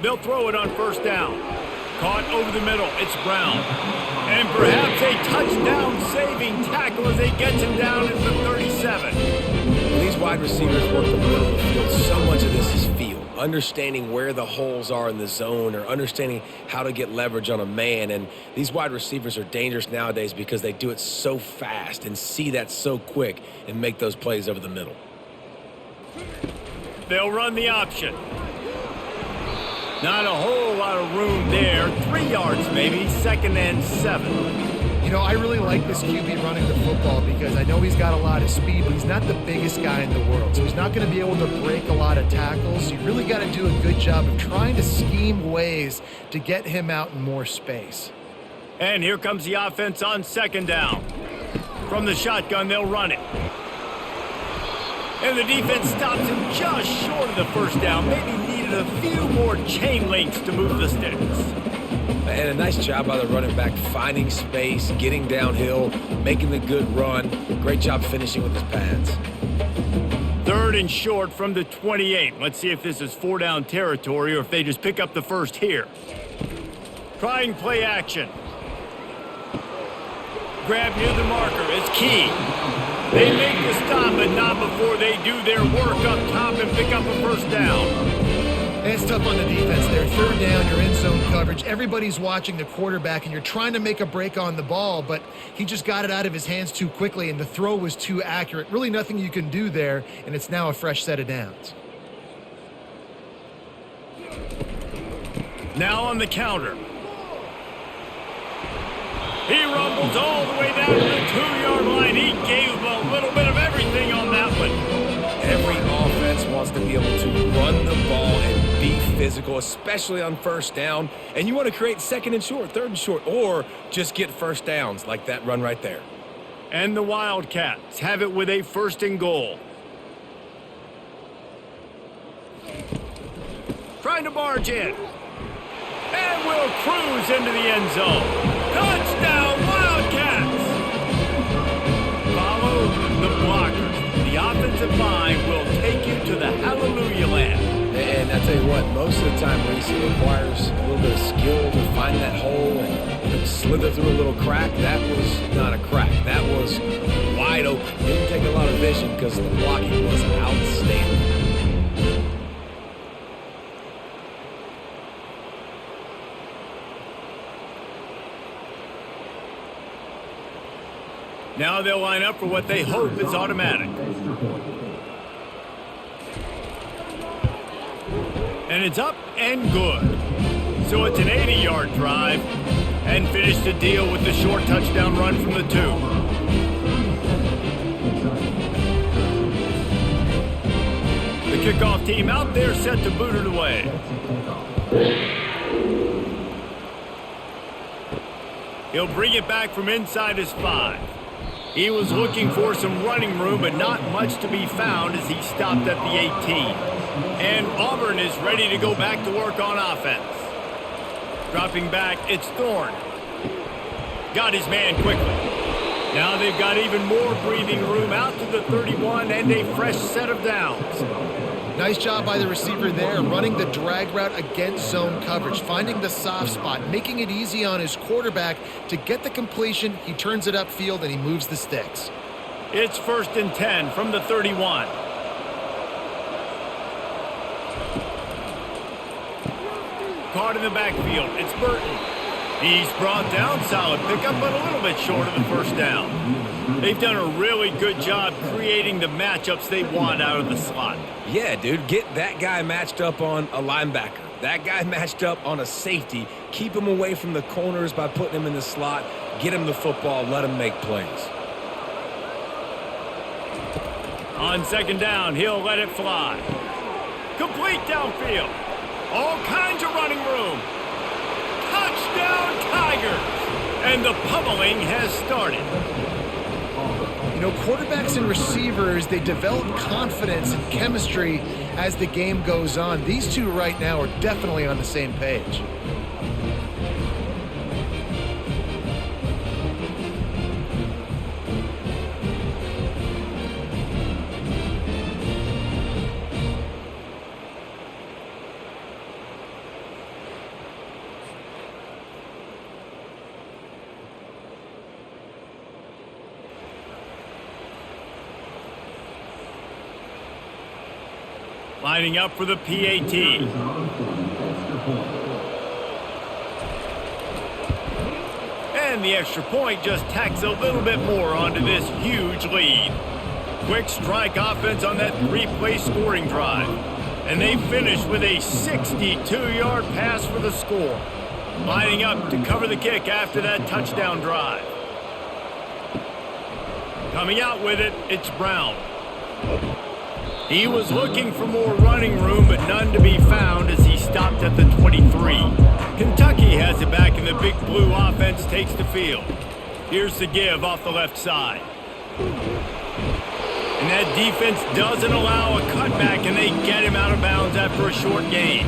They'll throw it on 1st down. Caught over the middle. It's Brown. And perhaps a touchdown-saving tackle as they get him down at the 37. These wide receivers work the middle of the field. So much of this is feel. Understanding where the holes are in the zone or understanding how to get leverage on a man. And these wide receivers are dangerous nowadays because they do it so fast and see that so quick and make those plays over the middle. They'll run the option. Not a whole lot of room there. 3 yards maybe, 2nd and 7. You know, I really like this QB running the football because I know he's got a lot of speed, but he's not the biggest guy in the world. So he's not going to be able to break a lot of tackles. You really got to do a good job of trying to scheme ways to get him out in more space. And here comes the offense on 2nd down. From the shotgun, they'll run it. And the defense stops him just short of the 1st down. Maybe needed a few more chain links to move the sticks. And a nice job by the running back, finding space, getting downhill, making the good run. Great job finishing with his pads. 3rd and short from the 28. Let's see if this is 4-down territory or if they just pick up the 1st here. Trying play action. Grab near the marker is key. They make the stop, but not before they do their work up top and pick up a 1st down. And it's tough on the defense there. 3rd down, you're in zone coverage. Everybody's watching the quarterback, and you're trying to make a break on the ball, but he just got it out of his hands too quickly, and the throw was too accurate. Really nothing you can do there, and it's now a fresh set of downs. Now on the counter. He rumbles all the way down to the 2-yard line. He gave a little bit of everything on that one. Every offense wants to be able to run the ball and be physical, especially on 1st down. And you want to create 2nd and short, 3rd and short, or just get 1st downs like that run right there. And the Wildcats have it with a 1st and goal. Trying to barge in. And will cruise into the end zone. Touchdown, Wildcats! Follow the blockers. The offensive line will take you to the hallelujah land. And I tell you what, most of the time, Reese, it requires a little bit of skill to find that hole and slither through a little crack. That was not a crack. That was wide open. Didn't take a lot of vision because the blocking was outstanding. Now they'll line up for what they hope is automatic. And it's up and good. So it's an 80-yard drive and finish the deal with the short touchdown run from the 2. The kickoff team out there set to boot it away. He'll bring it back from inside his 5. He was looking for some running room, but not much to be found as he stopped at the 18. And Auburn is ready to go back to work on offense. Dropping back, it's Thorne. Got his man quickly. Now they've got even more breathing room out to the 31 and a fresh set of downs. Nice job by the receiver there, running the drag route against zone coverage, finding the soft spot, making it easy on his quarterback to get the completion. He turns it upfield and he moves the sticks. It's 1st and 10 from the 31. Caught in the backfield. It's Burton. He's brought down, solid pickup, but a little bit short of the first down. They've done a really good job creating the matchups they want out of the slot. Yeah, dude, get that guy matched up on a linebacker. That guy matched up on a safety. Keep him away from the corners by putting him in the slot. Get him the football. Let him make plays. On 2nd down, he'll let it fly. Complete downfield. All kinds of running room. Touchdown Tigers! And the pummeling has started. You know, quarterbacks and receivers, they develop confidence and chemistry as the game goes on. These two right now are definitely on the same page. Lining up for the PAT. And the extra point just tacks a little bit more onto this huge lead. Quick strike offense on that 3-play scoring drive. And they finish with a 62-yard pass for the score. Lining up to cover the kick after that touchdown drive. Coming out with it, it's Brown. He was looking for more running room, but none to be found as he stopped at the 23. Kentucky has it back, and the Big Blue offense takes the field. Here's the give off the left side. And that defense doesn't allow a cutback, and they get him out of bounds after a short gain.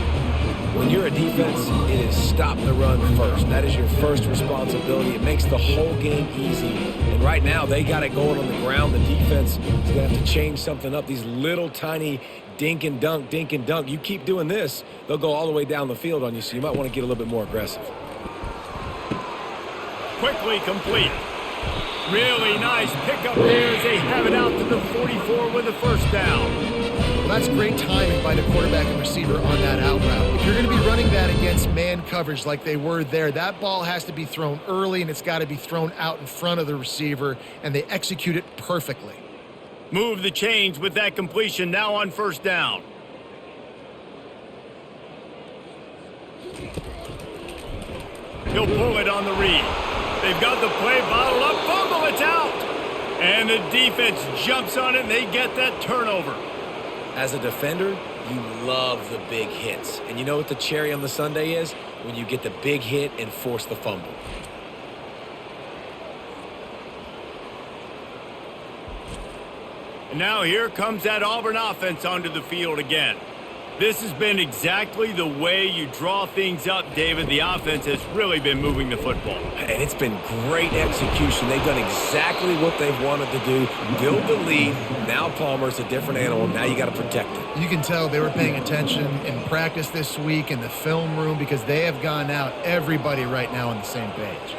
When you're a defense, it is stop the run first. That is your first responsibility. It makes the whole game easy. And right now, they got it going on the ground. The defense is going to have to change something up. These little tiny dink and dunk, dink and dunk. You keep doing this, they'll go all the way down the field on you, so you might want to get a little bit more aggressive. Quickly complete. Really nice pickup there as they have it out to the 44 with a first down. Well, that's great timing by the quarterback and receiver on that out route. If you're going to be running that against man coverage like they were there, that ball has to be thrown early, and it's got to be thrown out in front of the receiver, and they execute it perfectly. Move the chains with that completion now on first down. He'll pull it on the read. They've got the play bottled up. Fumble, it's out. And the defense jumps on it, and they get that turnover. As a defender, you love the big hits. And you know what the cherry on the sundae is? When you get the big hit and force the fumble. And now here comes that Auburn offense onto the field again. This has been exactly the way you draw things up, David. The offense has really been moving the football. And it's been great execution. They've done exactly what they've wanted to do. Build the lead. Now Palmer's a different animal. Now you got to protect it. You can tell they were paying attention in practice this week in the film room because they have gone out, everybody right now on the same page.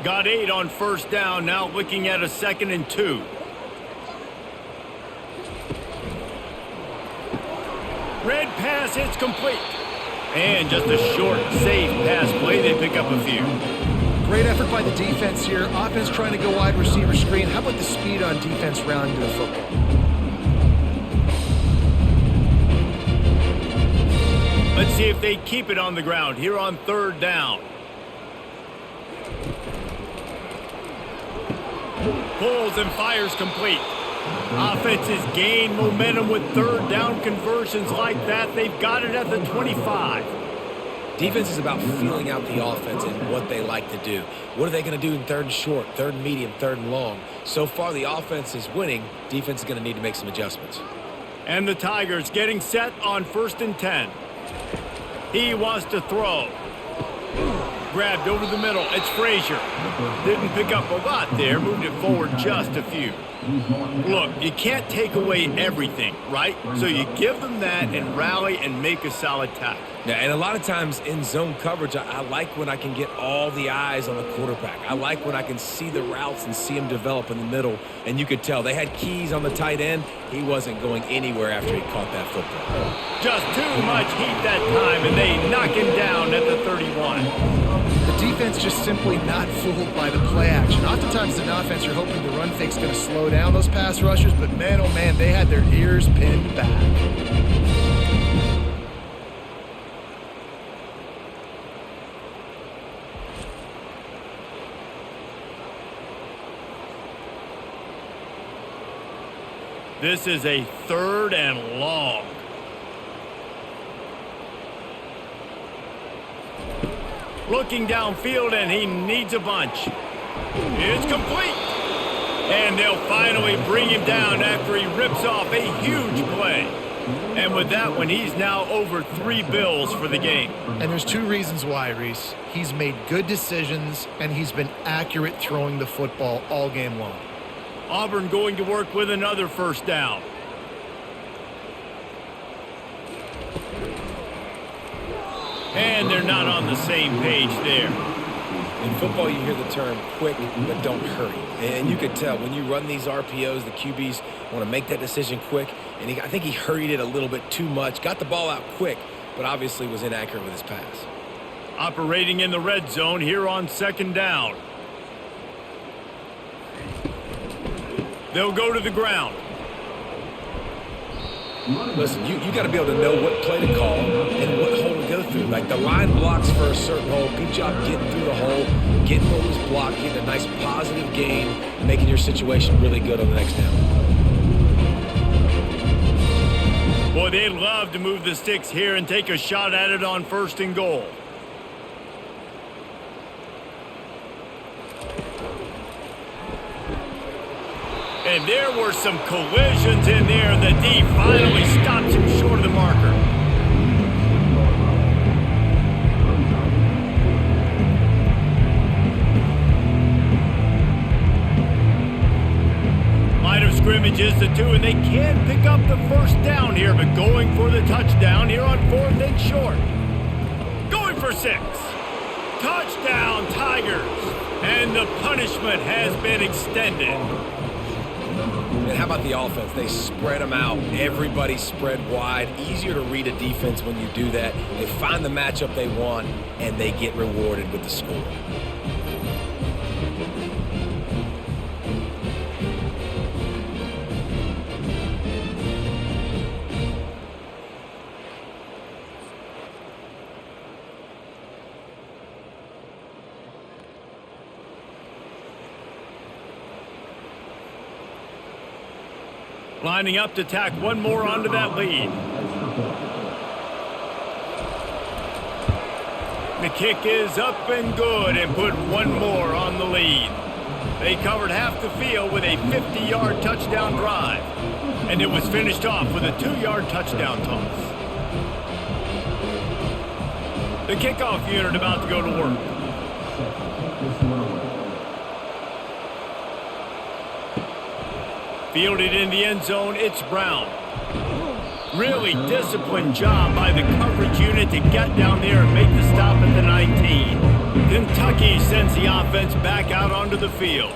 Got 8 on first down, now looking at a 2nd and 2. Red pass, it's complete. And just a short, safe pass play. They pick up a few. Great effort by the defense here. Offense trying to go wide receiver screen. How about the speed on defense rounding the football? Let's see if they keep it on the ground here on 3rd down. Pulls and fires complete. Offenses gain momentum with 3rd down conversions like that. They've got it at the 25. Defense is about feeling out the offense and what they like to do. What are they going to do in 3rd and short, 3rd and medium, 3rd and long? So far, the offense is winning. Defense is going to need to make some adjustments. And the Tigers getting set on 1st and 10. He wants to throw. Grabbed over the middle. It's Frazier. Didn't pick up a lot there. Moved it forward just a few. Look, you can't take away everything, right? So you give them that and rally and make a solid tackle. Yeah, and a lot of times in zone coverage, I like when I can get all the eyes on the quarterback. I like when I can see the routes and see them develop in the middle. And you could tell they had keys on the tight end. He wasn't going anywhere after he caught that football. Just too much heat that time, and they knock him down at the 31. The defense just simply not fooled by the play action. Oftentimes in offense, you're hoping the run fake's going to slow down those pass rushers, but man, oh man, they had their ears pinned back. This is a 3rd and long. Looking downfield, and he needs a bunch. It's complete. And they'll finally bring him down after he rips off a huge play. And with that one, he's now over 3 bills for the game. And there's 2 reasons why, Reese. He's made good decisions, and he's been accurate throwing the football all game long. Auburn going to work with another 1st down. And they're not on the same page there. In football, you hear the term quick, but don't hurry. And you could tell when you run these RPOs, the QBs want to make that decision quick. And I think he hurried it a little bit too much. Got the ball out quick, but obviously was inaccurate with his pass. Operating in the red zone here on 2nd down. They'll go to the ground. Listen, you got to be able to know what play to call and what hole to go through. Like the line blocks for a certain hole. Good job getting through the hole, getting what was blocked, getting a nice positive gain, making your situation really good on the next down. Boy, they'd love to move the sticks here and take a shot at it on 1st and goal. And there were some collisions in there, and the D finally stops him short of the marker. Line of scrimmage is the 2, and they can pick up the 1st down here, but going for the touchdown here on 4th and short. Going for 6. Touchdown, Tigers. And the punishment has been extended. And how about the offense? They spread them out. Everybody spread wide. Easier to read a defense when you do that. They find the matchup they want, and they get rewarded with the score. Lining up to tack one more onto that lead. The kick is up and good and put one more on the lead. They covered half the field with a 50-yard touchdown drive. And it was finished off with a 2-yard touchdown toss. The kickoff unit about to go to work. Fielded in the end zone, it's Brown. Really disciplined job by the coverage unit to get down there and make the stop at the 19. Kentucky sends sends the offense back out onto the field.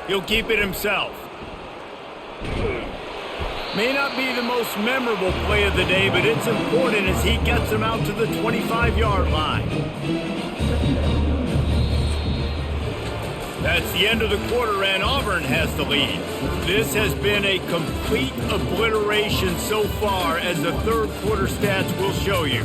He'll keep it himself. May not be the most memorable play of the day, but it's important as he gets them out to the 25-yard line. That's the end of the quarter, and Auburn has the lead. This has been a complete obliteration so far, as the third quarter stats will show you.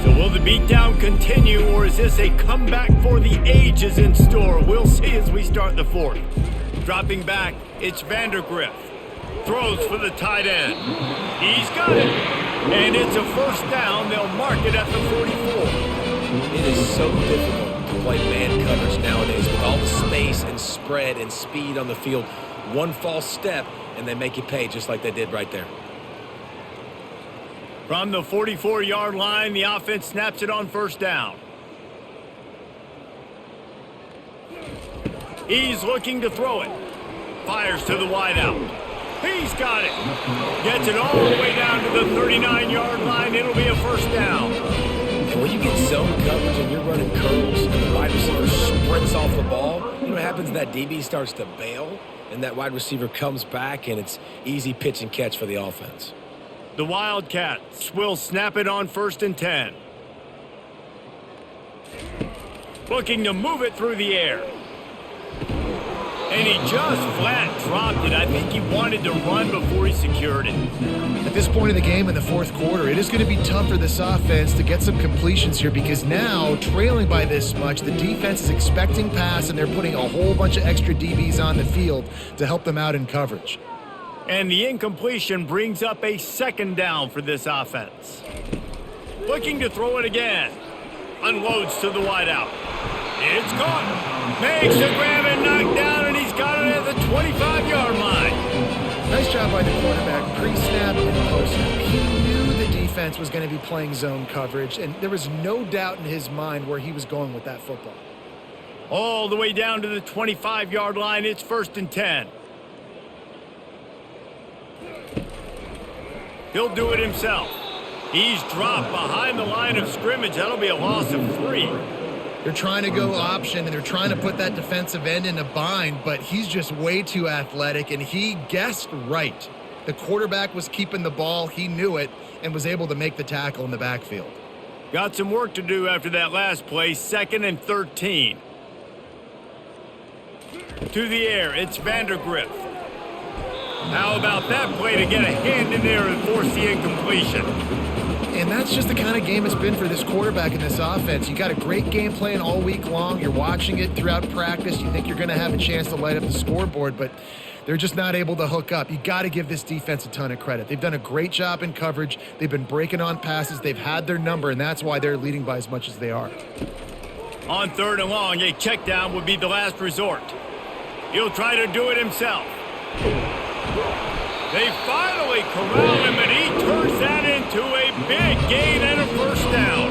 So will the beatdown continue, or is this a comeback for the ages in store? We'll see as we start the fourth. Dropping back, it's Vandergrift. Throws for the tight end. He's got it. And it's a first down. They'll mark it at the 44. It is so difficult to play man coverage nowadays with all the space and spread and speed on the field. One false step, and they make you pay just like they did right there. From the 44-yard line, the offense snaps it on first down. He's looking to throw it. Fires to the wideout. He's got it. Gets it all the way down to the 39-yard line. It'll be a first down. And when you get zone coverage and you're running curls and the wide receiver sprints off the ball, you know what happens? That DB starts to bail, and that wide receiver comes back, and it's easy pitch and catch for the offense. The Wildcats will snap it on 1st and 10. Looking to move it through the air. And he just flat dropped it. I think he wanted to run before he secured it. At this point in the game in the fourth quarter, it is going to be tough for this offense to get some completions here, because now, trailing by this much, the defense is expecting pass, and they're putting a whole bunch of extra DBs on the field to help them out in coverage. And the incompletion brings up a second down for this offense. Looking to throw it again. Unloads to the wideout. It's caught. Makes the grab and knocked down, and he's got it at the 25-yard line. Nice job by the quarterback, pre-snap and post-snap. He knew the defense was going to be playing zone coverage, and there was no doubt in his mind where he was going with that football. All the way down to the 25-yard line. It's 1st and 10. He'll do it himself. He's dropped behind the line of scrimmage. That'll be a loss of 3. They're trying to go option, and they're trying to put that defensive end in a bind, but he's just way too athletic, and he guessed right. The quarterback was keeping the ball. He knew it and was able to make the tackle in the backfield. Got some work to do after that last play. 2nd and 13. To the air, it's Vandergrift. How about that play to get a hand in there and force the incompletion? And that's just the kind of game it's been for this quarterback in this offense. You got a great game plan all week long. You're watching it throughout practice. You think you're going to have a chance to light up the scoreboard, but they're just not able to hook up. You got to give this defense a ton of credit. They've done a great job in coverage. They've been breaking on passes. They've had their number, and that's why they're leading by as much as they are. On 3rd and long, a check down would be the last resort. He'll try to do it himself. They finally corral him, and he turns that into a big gain and a first down.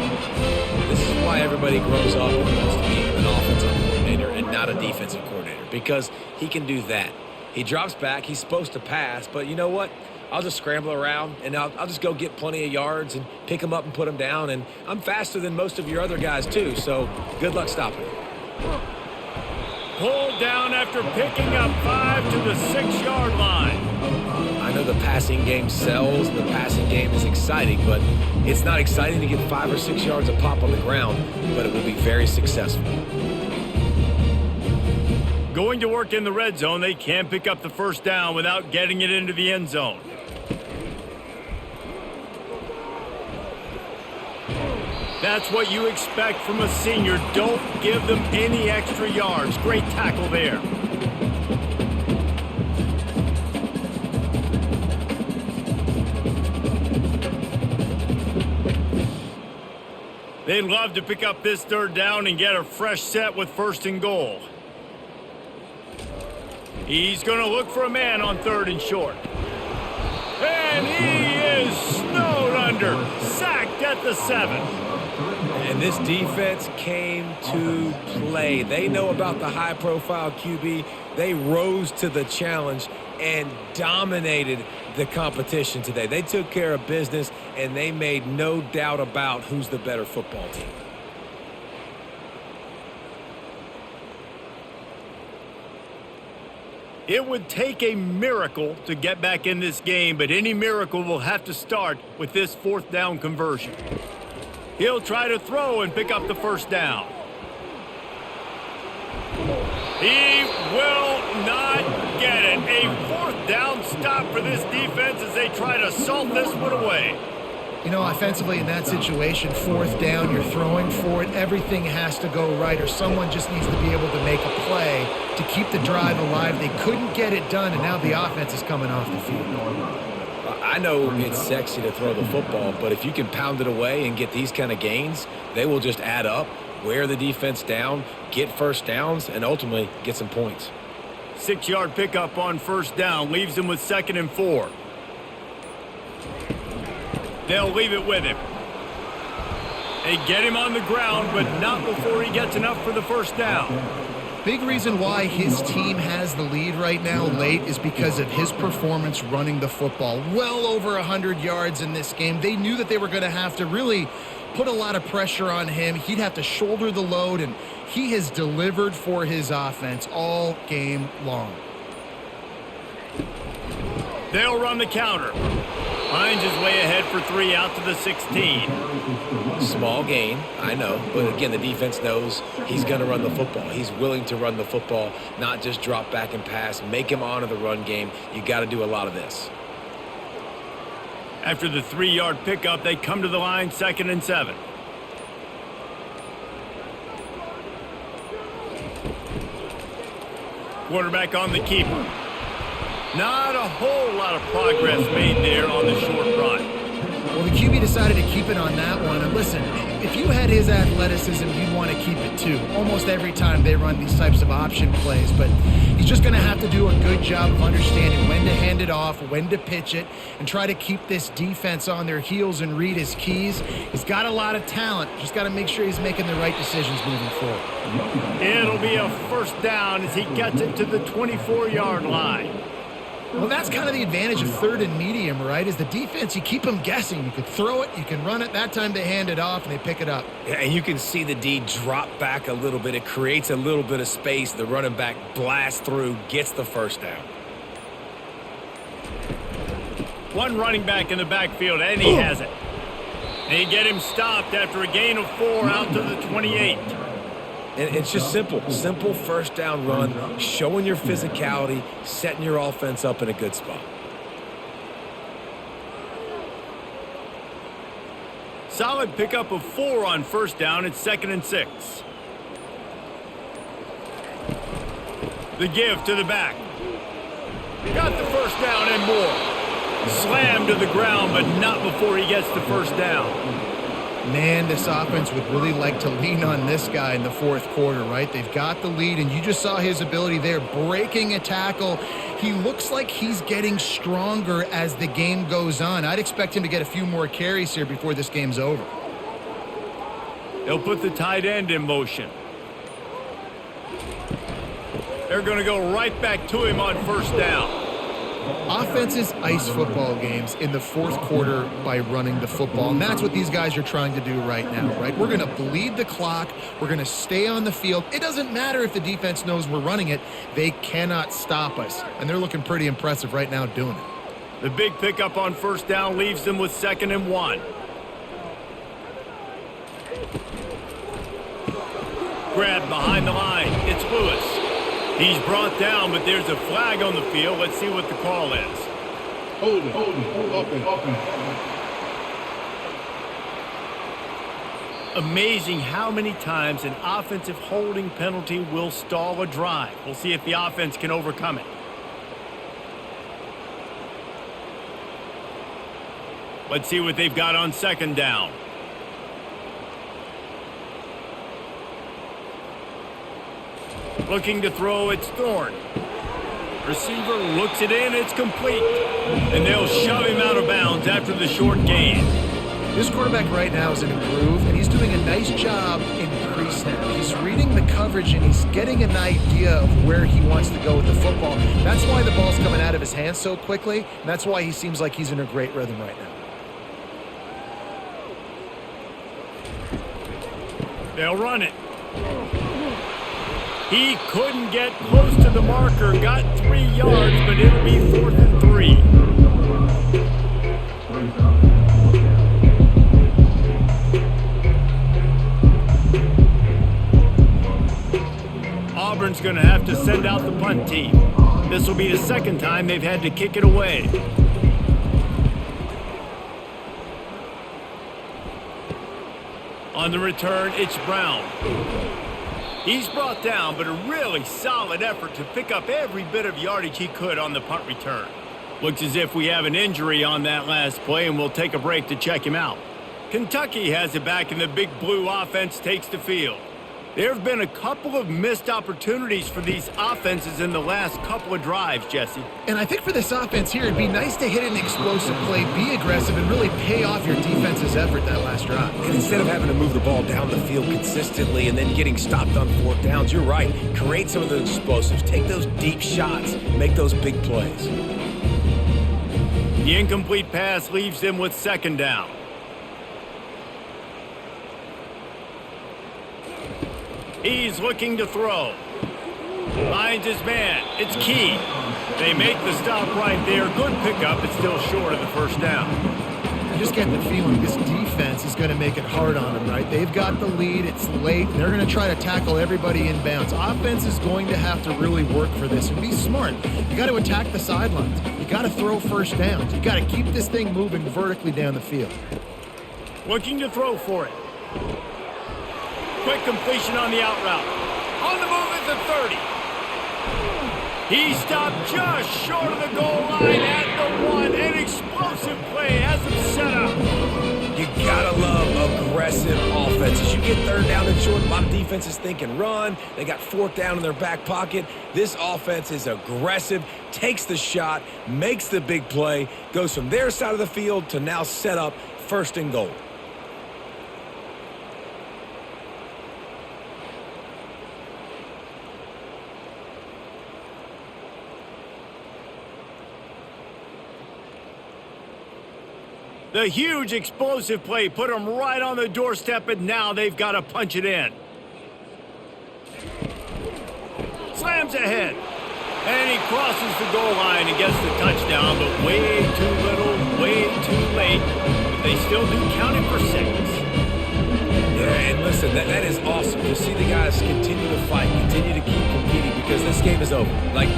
This is why everybody grows up and wants to be an offensive coordinator and not a defensive coordinator, because he can do that. He drops back. He's supposed to pass, but you know what? I'll just scramble around, and I'll just go get plenty of yards and pick him up and put him down, and I'm faster than most of your other guys too, so good luck stopping him. Pulled down after picking up 5 to the 6-yard line. I know the passing game sells and the passing game is exciting, but it's not exciting to get 5 or 6 yards of pop on the ground, but it will be very successful. Going to work in the red zone, they can't pick up the first down without getting it into the end zone. That's what you expect from a senior. Don't give them any extra yards. Great tackle there. They'd love to pick up this 3rd down and get a fresh set with 1st and goal. He's going to look for a man on 3rd and short. And he is snowed under. Sacked at the 7. And this defense came to play. They know about the high-profile QB. They rose to the challenge and dominated the competition today. They took care of business, and they made no doubt about who's the better football team. It would take a miracle to get back in this game, but any miracle will have to start with this fourth down conversion. He'll try to throw and pick up the first down. He will not get it. A fourth down stop for this defense as they try to salt this one away. You know, offensively in that situation, fourth down, you're throwing for it. Everything has to go right, or someone just needs to be able to make a play to keep the drive alive. They couldn't get it done, and now the offense is coming off the field. I know it's sexy to throw the football, but if you can pound it away and get these kind of gains, they will just add up, wear the defense down, get first downs, and ultimately get some points. 6-yard pickup on first down leaves them with 2nd and 4. They'll leave it with him. They get him on the ground, but not before he gets enough for the first down. Big reason why his team has the lead right now late is because of his performance running the football. Well over 100 yards in this game. They knew that they were going to have to really put a lot of pressure on him. He'd have to shoulder the load, and he has delivered for his offense all game long. They'll run the counter. Hines is way ahead for 3 out to the 16. Small gain, I know, but again, the defense knows he's going to run the football. He's willing to run the football, not just drop back and pass, make him honor the run game. You got to do a lot of this. After the 3-yard pickup, they come to the line, 2nd and 7. Quarterback on the keeper. Not a whole lot of progress made there on the short run. Well, the QB decided to keep it on that one. And listen, if you had his athleticism, you'd want to keep it too. Almost every time they run these types of option plays. But he's just going to have to do a good job of understanding when to hand it off, when to pitch it, and try to keep this defense on their heels and read his keys. He's got a lot of talent. Just got to make sure he's making the right decisions moving forward. It'll be a first down as he gets it to the 24-yard line. Well, that's kind of the advantage of 3rd and medium, right? Is the defense, you keep them guessing. You could throw it, you can run it. That time they hand it off and they pick it up. Yeah, and you can see the D drop back a little bit. It creates a little bit of space. The running back blasts through, gets the first down. One running back in the backfield, and he has it. They get him stopped after a gain of 4 out to the 28. And it's just simple first down run, showing your physicality, setting your offense up in a good spot. Solid pickup of 4 on first down. It's 2nd and 6. The give to the back. Got the first down and more. Slammed to the ground, but not before he gets the first down. Man, this offense would really like to lean on this guy in the fourth quarter, right? They've got the lead, and you just saw his ability there, breaking a tackle. He looks like he's getting stronger as the game goes on. I'd expect him to get a few more carries here before this game's over. They'll put the tight end in motion. They're going to go right back to him on first down. Offenses ice football games in the fourth quarter by running the football, and that's what these guys are trying to do right now, right? We're going to bleed the clock. We're going to stay on the field. It doesn't matter if the defense knows we're running it. They cannot stop us, and they're looking pretty impressive right now doing it. The big pickup on first down leaves them with 2nd and 1. Grab behind the line. It's Lewis. He's brought down, but there's a flag on the field. Let's see what the call is. Hold it. Open. Amazing how many times an offensive holding penalty will stall a drive. We'll see if the offense can overcome it. Let's see what they've got on 2nd down. Looking to throw, it's Thorne. Receiver looks it in, it's complete. And they'll shove him out of bounds after the short gain. This quarterback right now is in a groove, and he's doing a nice job in pre-snap. He's reading the coverage, and he's getting an idea of where he wants to go with the football. That's why the ball's coming out of his hands so quickly, and that's why he seems like he's in a great rhythm right now. They'll run it. He couldn't get close to the marker, got 3 yards, but it'll be 4th and 3. Auburn's going to have to send out the punt team. This will be the second time they've had to kick it away. On the return, it's Brown. He's brought down, but a really solid effort to pick up every bit of yardage he could on the punt return. Looks as if we have an injury on that last play, and we'll take a break to check him out. Kentucky has it back, and the Big Blue offense takes the field. There have been a couple of missed opportunities for these offenses in the last couple of drives, Jesse. And I think for this offense here, it'd be nice to hit an explosive play, be aggressive, and really pay off your defense's effort that last drive. And instead of having to move the ball down the field consistently and then getting stopped on 4th downs, you're right. Create some of those explosives. Take those deep shots. Make those big plays. The incomplete pass leaves them with 2nd down. He's looking to throw. Finds his man. It's Key. They make the stop right there. Good pickup, but still short of the 1st down. I just get the feeling this defense is going to make it hard on them, right? They've got the lead. It's late. They're going to try to tackle everybody in bounds. Offense is going to have to really work for this and be smart. You got to attack the sidelines. You got to throw 1st downs. You got to keep this thing moving vertically down the field. Looking to throw for it. Quick completion on the out route. On the move at the 30. He stopped just short of the goal line at the 1. An explosive play has him set up. You gotta love aggressive offenses. You get 3rd down and short, a lot of defenses thinking run. They got 4th down in their back pocket. This offense is aggressive, takes the shot, makes the big play, goes from their side of the field to now set up 1st and goal. The huge explosive play put them right on the doorstep, and now they've got to punch it in. Slams ahead. And he crosses the goal line and gets the touchdown, but way too little, way too late. But they still do count it for 6. Yeah, and listen, that is awesome to see the guys continue to fight, continue to keep competing, because this game is over. Like,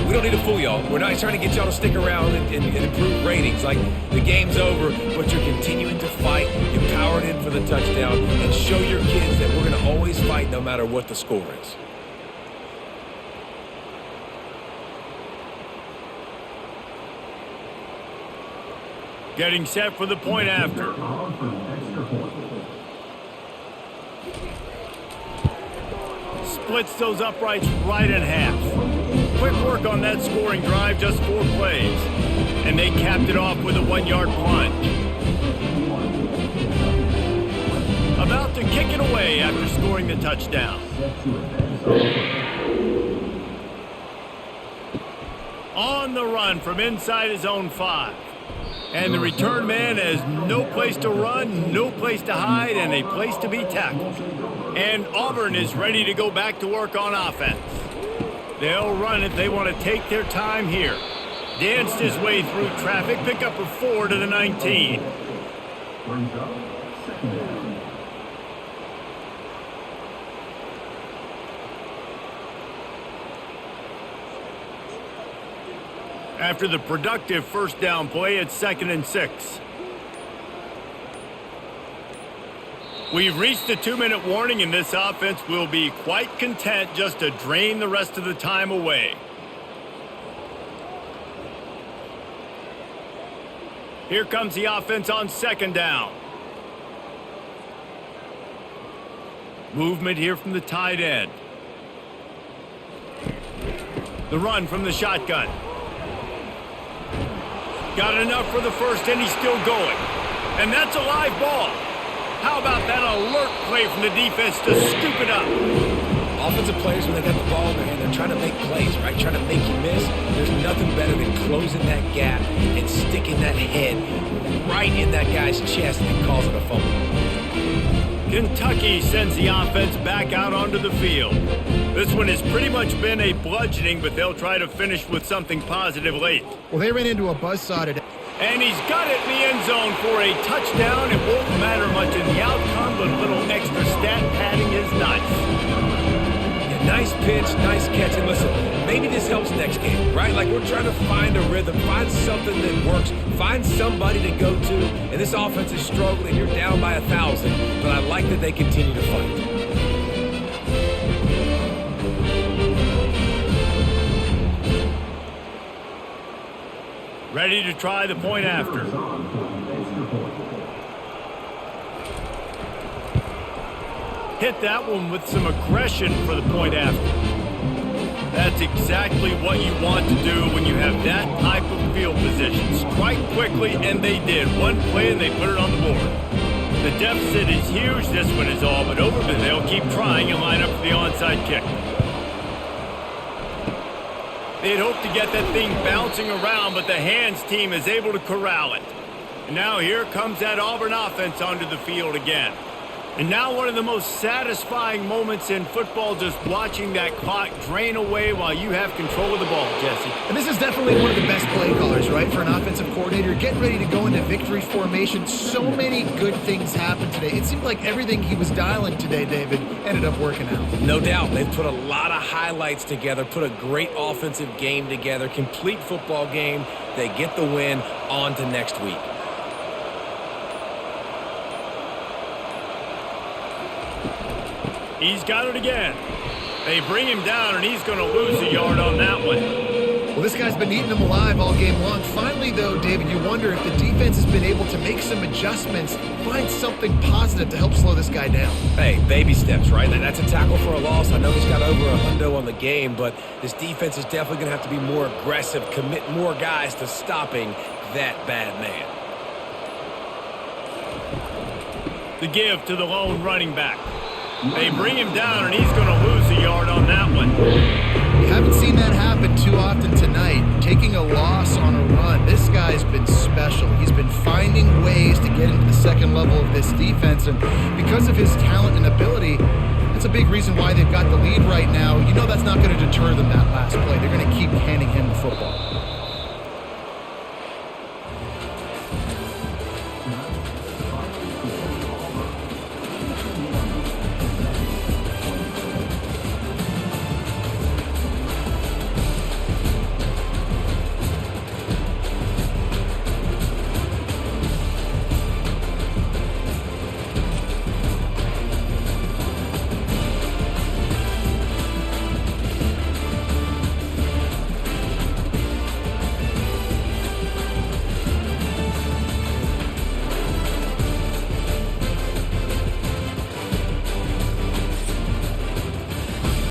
we don't need to fool y'all. We're not trying to get y'all to stick around and improve ratings. Like, the game's over, but you're continuing to fight. You powered in for the touchdown, and show your kids that we're going to always fight no matter what the score is. Getting set for the point after. Splits those uprights right in half. Quick work on that scoring drive, just 4 plays. And they capped it off with a 1-yard plunge. About to kick it away after scoring the touchdown. On the run from inside his own 5. And the return man has no place to run, no place to hide, and a place to be tackled. And Auburn is ready to go back to work on offense. They'll run it. They want to take their time here. Danced his way through traffic. Pick up a 4 to the 19. After the productive 1st down play, it's 2nd and 6. We've reached the 2-minute warning, and this offense will be quite content just to drain the rest of the time away. Here comes the offense on 2nd down. Movement here from the tight end. The run from the shotgun. Got enough for the 1st, and he's still going. And that's a live ball. How about that alert play from the defense to scoop it up? Offensive players, when they got the ball in their hand, they're trying to make plays, right? Trying to make you miss. There's nothing better than closing that gap and sticking that head right in that guy's chest and causing a fumble. Kentucky sends the offense back out onto the field. This one has pretty much been a bludgeoning, but they'll try to finish with something positive late. Well, they ran into a buzzsaw today. And he's got it in the end zone for a touchdown. It won't matter much in the outcome, but a little extra stat padding is nice. Nice pitch, nice catch. And listen, maybe this helps next game, right? Like we're trying to find a rhythm, find something that works, find somebody to go to. And this offense is struggling. You're down by 1,000, but I like that they continue to fight. Ready to try the point after. Hit that one with some aggression for the point after. That's exactly what you want to do when you have that type of field position. Strike quickly, and they did. One play, and they put it on the board. The deficit is huge. This one is all but over, but they'll keep trying and line up for the onside kick. They'd hoped to get that thing bouncing around, but the hands team is able to corral it. And now here comes that Auburn offense onto the field again. And now one of the most satisfying moments in football, just watching that clock drain away while you have control of the ball, Jesse. And this is definitely one of the best play callers, right, for an offensive coordinator. Getting ready to go into victory formation. So many good things happened today. It seemed like everything he was dialing today, David, ended up working out. No doubt. They've put a lot of highlights together, put a great offensive game together, complete football game. They get the win. On to next week. He's got it again. They bring him down, and he's going to lose a yard on that one. Well, this guy's been eating them alive all game long. Finally, though, David, you wonder if the defense has been able to make some adjustments, find something positive to help slow this guy down. Hey, baby steps, right? That's a tackle for a loss. I know he's got over $100 on the game, but this defense is definitely going to have to be more aggressive, commit more guys to stopping that bad man. The give to the lone running back. They bring him down, and he's going to lose a yard on that one. We haven't seen that happen too often tonight. Taking a loss on a run. This guy's been special. He's been finding ways to get into the second level of this defense, and because of his talent and ability, that's a big reason why they've got the lead right now. You know that's not going to deter them that last play. They're going to keep handing him the football.